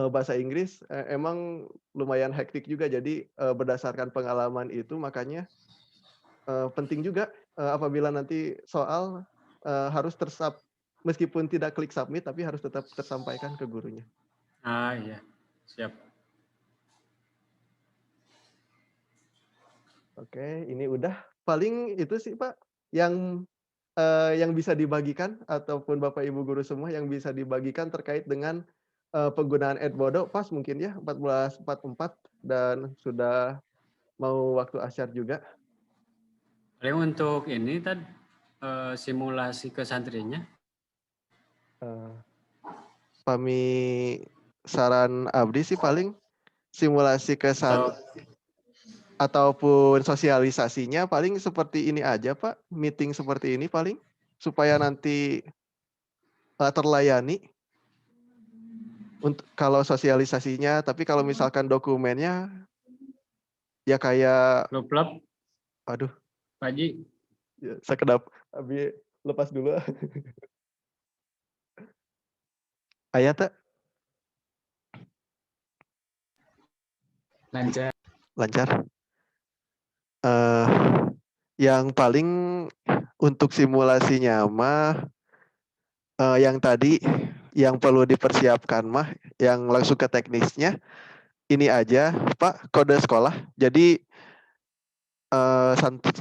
bahasa Inggris emang lumayan hektik juga. Jadi berdasarkan pengalaman itu makanya penting juga apabila nanti soal harus meskipun tidak klik submit tapi harus tetap tersampaikan ke gurunya. Iya, siap. Oke, ini udah paling itu sih Pak yang bisa dibagikan ataupun Bapak Ibu guru semua yang bisa dibagikan terkait dengan penggunaan Edmodo pas mungkin ya 14.44 dan sudah mau waktu asyar juga. Paling untuk ini tadi simulasi ke santrinya. Pami saran Abdi sih paling simulasi ke ataupun sosialisasinya paling seperti ini aja Pak, meeting seperti ini paling supaya nanti terlayani untuk kalau sosialisasinya, tapi kalau misalkan dokumennya ya kayak Luplep. Aduh. Paji. Ya, sekedap Abi lepas dulu. Ayat tak? Lancar. Lancar. Yang paling untuk simulasinya mah yang tadi yang perlu dipersiapkan mah yang langsung ke teknisnya ini aja Pak, kode sekolah. Jadi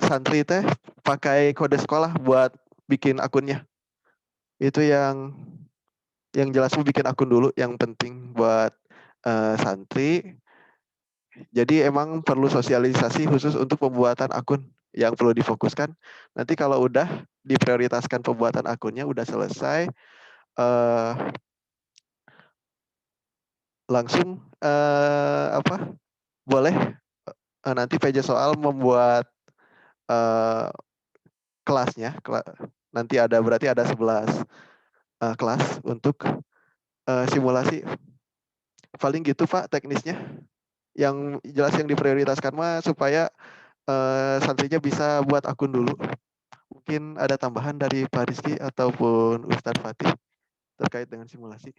santri teh pakai kode sekolah buat bikin akunnya. Itu yang jelas bikin akun dulu yang penting buat santri. Jadi emang perlu sosialisasi khusus untuk pembuatan akun yang perlu difokuskan. Nanti kalau udah diprioritaskan pembuatan akunnya udah selesai, langsung boleh nanti PJ soal membuat kelasnya. Nanti berarti ada 11 kelas untuk simulasi. Paling gitu Pak teknisnya. Yang jelas yang diprioritaskan mah supaya santrinya bisa buat akun dulu. Mungkin ada tambahan dari Pak Rizky ataupun Ustadz Fatih terkait dengan simulasi.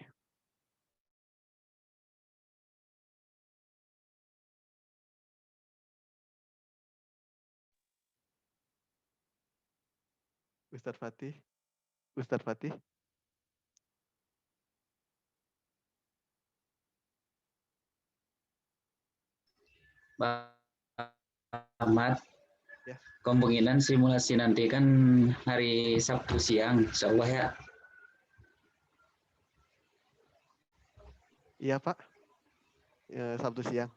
Ustadz Fatih. Ustadz Fatih. Ahmad, ya. Kemungkinan simulasi nanti kan hari Sabtu siang, insya Allah ya. Iya Pak, Sabtu siang.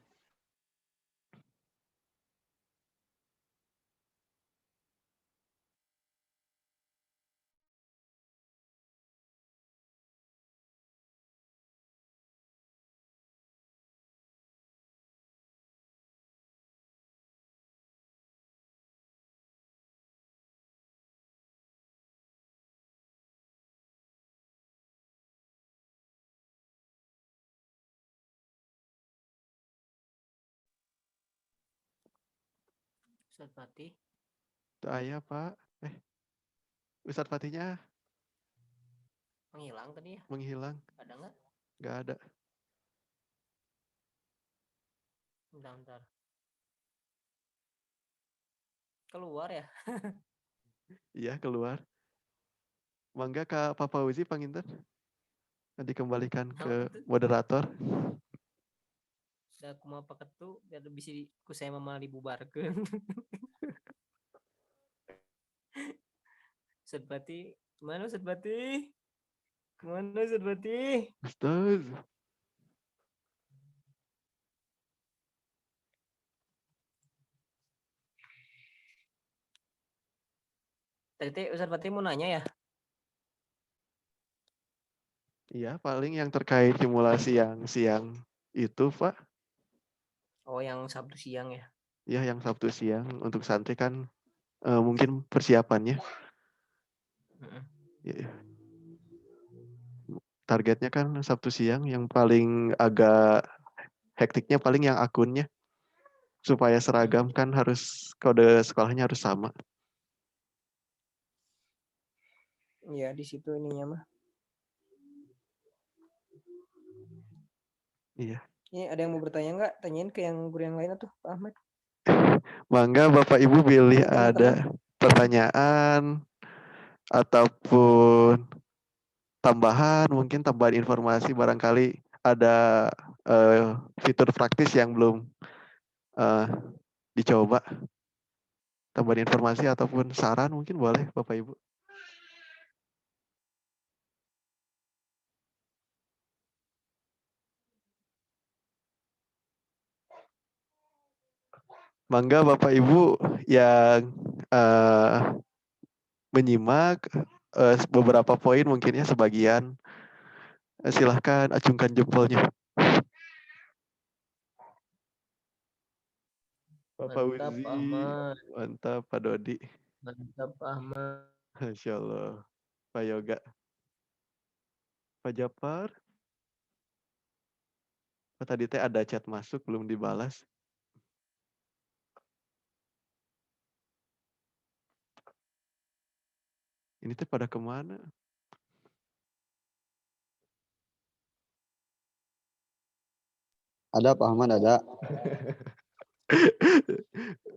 Ustadz Fatih. Saya Pak. Ustadz Fatihnya Menghilang tadi ya? Menghilang. Ada nggak? Nggak ada. Bentar. Keluar ya? Iya keluar. Mangga Kak Pak Fauzi panginten. Nanti kembalikan ke moderator. Da kumaha paketu biar bisa ku saya mama dibubarkeun. Ustadz Fatih, mana Ustadz Fatih? Kemana Ustadz Fatih? Ustaz. Tadi Ustadz Fatih mau nanya ya? Iya, paling yang terkait simulasi yang siang itu, Pak. Oh, yang Sabtu siang ya? Ya, yang Sabtu siang untuk santri kan mungkin persiapannya. Ya. Targetnya kan Sabtu siang, yang paling agak hektiknya paling yang akunnya. Supaya seragam kan harus kode sekolahnya harus sama. Iya, di situ ininya mah. Iya. Ini ada yang mau bertanya nggak? Tanyain ke yang guru yang lain tuh, Pak Ahmad. Mangga Bapak Ibu pilih ada pertanyaan ataupun mungkin tambahan informasi barangkali ada fitur praktis yang belum dicoba. Tambahan informasi ataupun saran mungkin boleh Bapak Ibu. Mangga Bapak Ibu yang menyimak beberapa poin mungkin ya sebagian. Silahkan acungkan jempolnya. Bapak Mantap, Wizi, Pak Ahmad. mantap Pak Dodi. Mantap, Pak Ahmad. Masya Allah. Pak Yoga. Pak Japar. Oh, tadi teh ada chat masuk belum dibalas. Ini teh pada kemana? Ada Pak Ahmad, ada.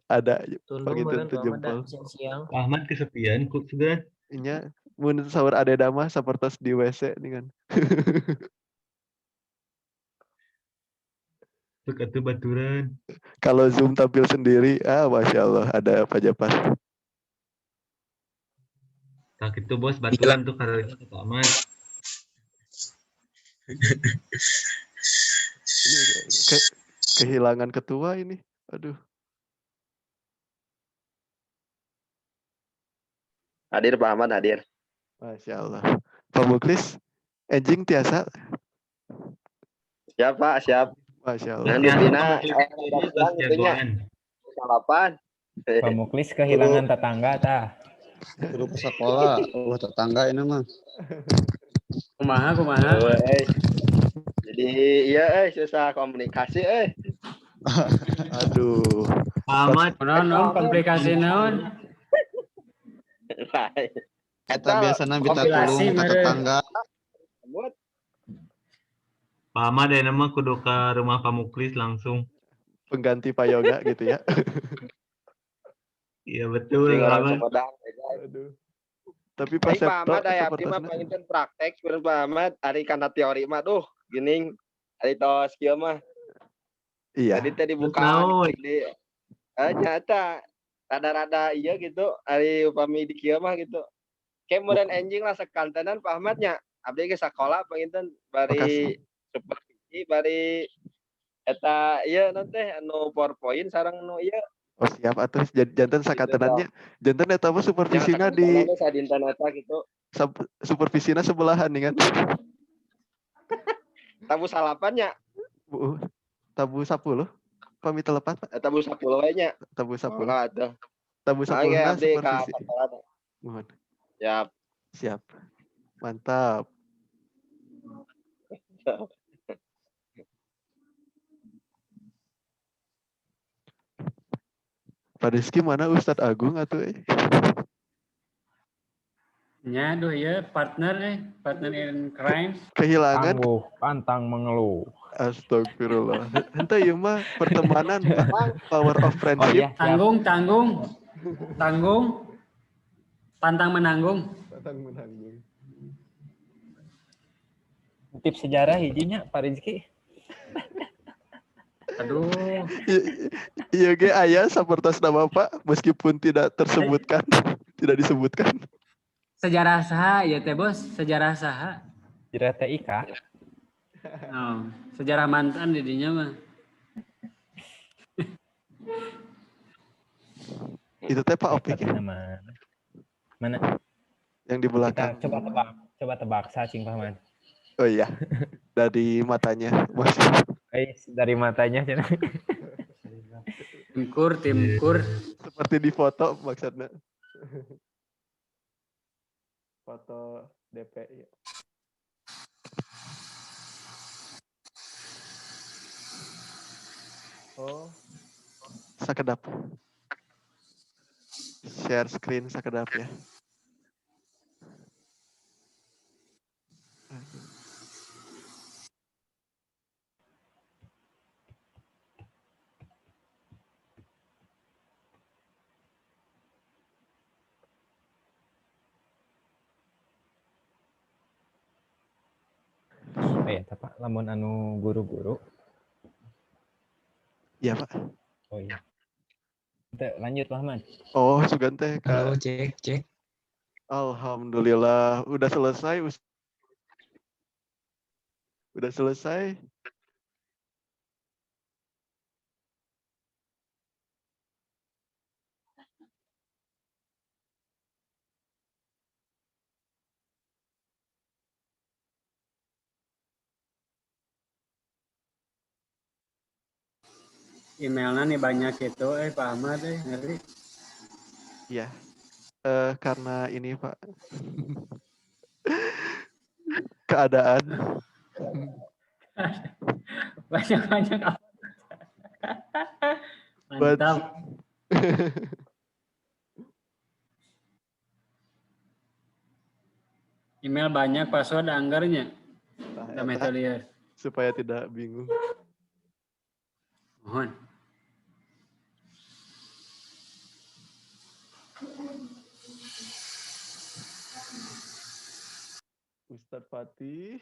Ada Tunduk panginten meureun teu Pak Ahmad jempol. siang-siang. Pak Ahmad kesepian kok sudah. Nya mun saur adeda mah sapertos di WC nih kan. Tuk atuh baturan. Kalau Zoom tampil sendiri, Masya Allah, ada Pak Japar. Tak itu bos baturan tuh karena itu Pak Ahmad. Ini kehilangan ketua ini. Aduh. Hadir Pak Ahmad, hadir. Masya Allah. Pak Muklis, enjing tiasa. Siap Pak, siap. Masya Allah. Dengan Dupina, salapan. Pak Muklis kehilangan tetangga tah. Guru sekolah, tetangga ini mah. Kumaha. Jadi iya susah komunikasi Aduh. Ahmad. Naon komplikasi naon? Kita biasanya minta tolong ke tetangga. Pak Ahmad ya nama kudu ke rumah Pak Muklis langsung. Pengganti Pak Yoga gitu ya. Iya betul. Aduh. Tapi pas Pak Ahmad aya abdi mah panginten praktek sebenarnya Pak Ahmad ari kana teori mah geuning ari tos kieu mah. Iya. Tadi dibuka di nyata rada-rada iya gitu ari upami di kieu mah gitu. Kayak modern enjing lah sekantenan Pak Ahmad nya. Abdi ge sakola panginten bari supervisi bari eta ieu naon teh anu PowerPoint sareng nu ieu. Oh siap atuh janten sakantenannya. Janten eta mah supervisina di sadinten eta gitu. Supervisina sebelahan nih kan. Tabu salapannya. Tabu 10. Pami telepat Pak. Tabu 10 we nya. Tabu 10. Enggak ada. Tabu 10 nah supervisi. Mohon. Siap. Siap. Mantap. Pak Rizky mana Ustadz Agung atau Nya aduh ya partner in crime. Kehilangan. Tangguh, pantang mengeluh. Astagfirullah. Henteu ieu mah pertemanan, power of friendship. Oh, iya, Tanggung. Pantang menanggung. Tips sejarah hijinya Pak Rizky. Aduh. Iya ge aya sapertos nama Pak meskipun tidak tersebutkan, tidak disebutkan. Sejarah saha ya teh bos? Sejarah saha? Sejarah TIK. Oh, sejarah mantan didinya mah. Itu teh Pak Opik. Mana? Yang di belakang. Kita coba tebak cacing paman. Oh iya. Dari matanya. Dari matanya. Timkur. Seperti di foto maksudnya. Foto DP ya. Oh. Sakedap. Share screen sakedap ya. Pak, lamun anu guru-guru. Iya, Pak. Oh iya. Lanjut, Pak Ahmad. Oh, sugan teh. Halo, cek. Alhamdulillah, udah selesai. Udah selesai. emailnya nih banyak itu, Pak Ahmad, ngeri. Iya. Karena ini Pak, keadaan. Banyak-banyak apa? Buat Mantap. Email banyak, password anggarnya. Kita metode ya. Supaya tidak bingung. Mohon. Ustadz Fatih.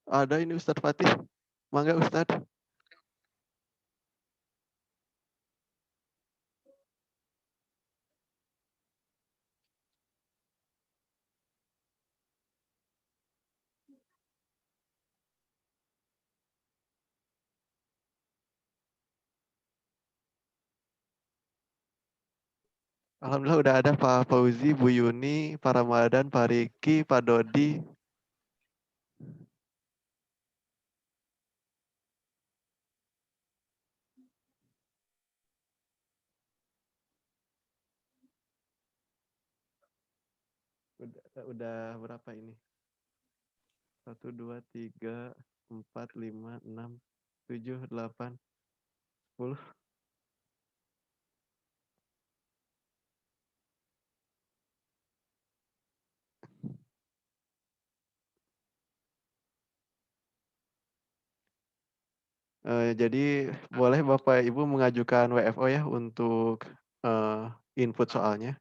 Ada ini Ustadz Fatih. Mangga Ustadz. Alhamdulillah udah ada Pak Fauzi, Bu Yuni, Pak Ramadan, Pak Riki, Pak Dodi. Udah berapa ini? 1, 2, 3, 4, 5, 6, 7, 8, 10. Jadi boleh Bapak Ibu mengajukan WFO ya untuk input soalnya.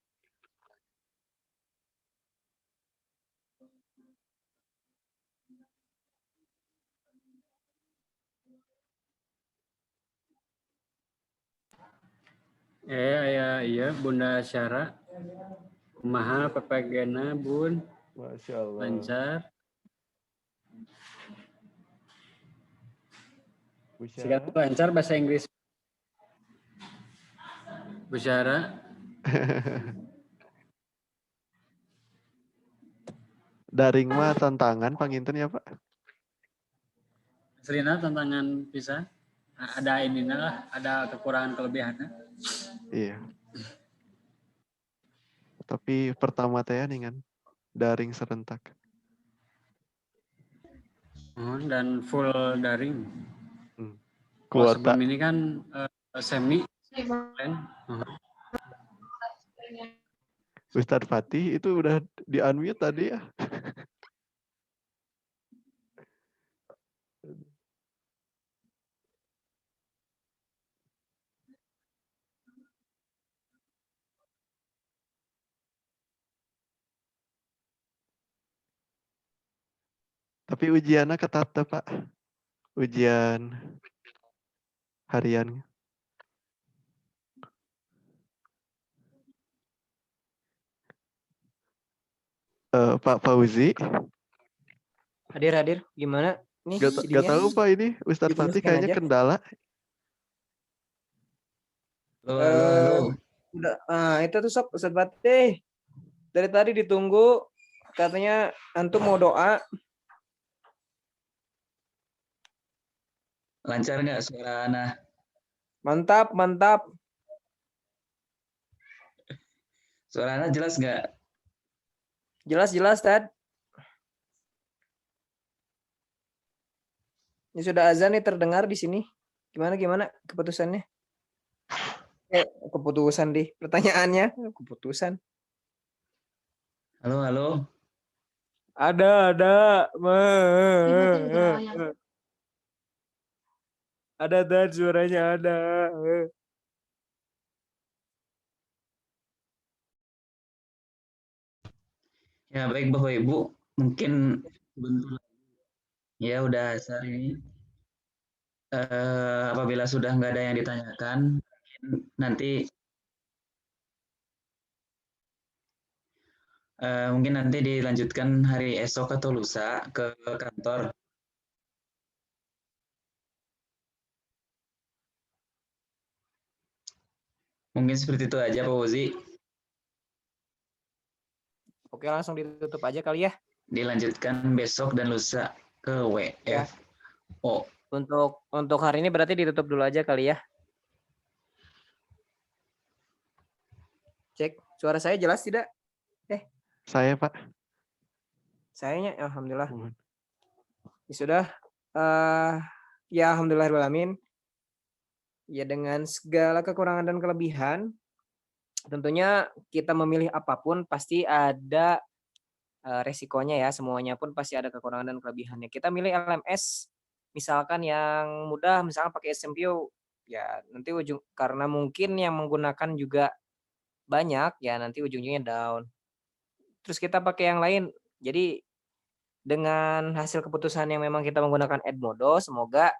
Iya, Bunda Syara. Kumaha PPG-na, Bun? Masya Allah. Lancar. Bu Sikat Syara. lancar bahasa Inggris. Bu Syara. Daring mah tantangan panginten ya Pak. Selina tantangan bisa. Ada ininya lah, ada kekurangan kelebihannya. Iya. Tapi pertama teh dengan daring serentak. Dan full daring. Kalau Kuota. sebelum ini kan semi. Ustadz Fatih itu udah di-unmute tadi ya. Tapi ujiannya ketat tuh, Pak. Ujian harian. Pak Fauzi. Hadir. Gimana? Nih, Gak tahu Pak ini Ustadz Fatih kayaknya aja. kendala. Halo. Udah, itu tuh sok Ustadz Fatih. Dari tadi ditunggu, katanya antum mau doa. Lancar nggak suara Ana? Mantap. Suara Ana jelas nggak? Jelas, Tad. Ini sudah azan nih terdengar di sini. Gimana keputusannya? Keputusan di pertanyaannya. Keputusan. Halo. Ada. Ada Tad, suaranya ada. Ya baik Bapak Ibu, mungkin bentar ya udah saat ini. Apabila sudah nggak ada yang ditanyakan, mungkin nanti dilanjutkan hari esok atau lusa ke kantor. Mungkin seperti itu aja Pak Uzi. Oke, langsung ditutup aja kali ya. Dilanjutkan besok dan lusa ke WFO. Untuk hari ini berarti ditutup dulu aja kali ya. Cek, suara saya jelas tidak? Saya, Pak. Sayanya, alhamdulillah. Ya sudah. Ya alhamdulillahirrahmanirrahim. Ya dengan segala kekurangan dan kelebihan, tentunya kita memilih apapun pasti ada resikonya ya. Semuanya pun pasti ada kekurangan dan kelebihannya. Kita milih LMS, misalkan yang mudah, misalkan pakai SMPO, ya nanti karena mungkin yang menggunakan juga banyak, ya nanti ujung-ujungnya down. Terus kita pakai yang lain. Jadi dengan hasil keputusan yang memang kita menggunakan Edmodo, semoga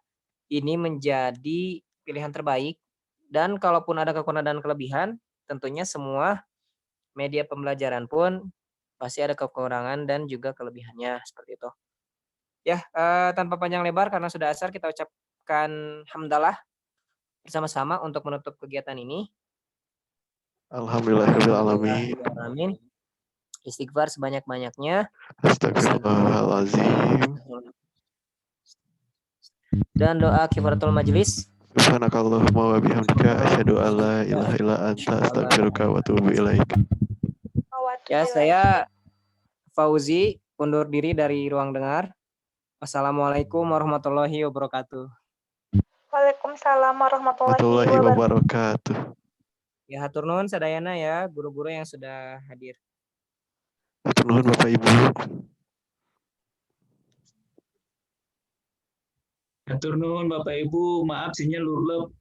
ini menjadi pilihan terbaik. Dan kalaupun ada kekurangan dan kelebihan, tentunya semua media pembelajaran pun pasti ada kekurangan dan juga kelebihannya seperti itu. Ya, tanpa panjang lebar karena sudah asar, kita ucapkan hamdalah bersama-sama untuk menutup kegiatan ini. Alhamdulillahirrahmanirrahim. Istighfar sebanyak-banyaknya. Astagfirullahaladzim. Dan doa kifaratul majelis. Subhanakallahumma wa bihamdika asyhadu an la ilaha illa anta astaghfiruka wa atubu ilaik. Ya, saya Fauzi undur diri dari Ruang Dengar. Wassalamualaikum warahmatullahi wabarakatuh. Waalaikumsalam warahmatullahi wabarakatuh. Ya, hatur nuhun sadayana ya guru-guru yang sudah hadir. Hatur nuhun Bapak Ibu. Hatur nuhun Bapak Ibu, maaf sinyal lurlep.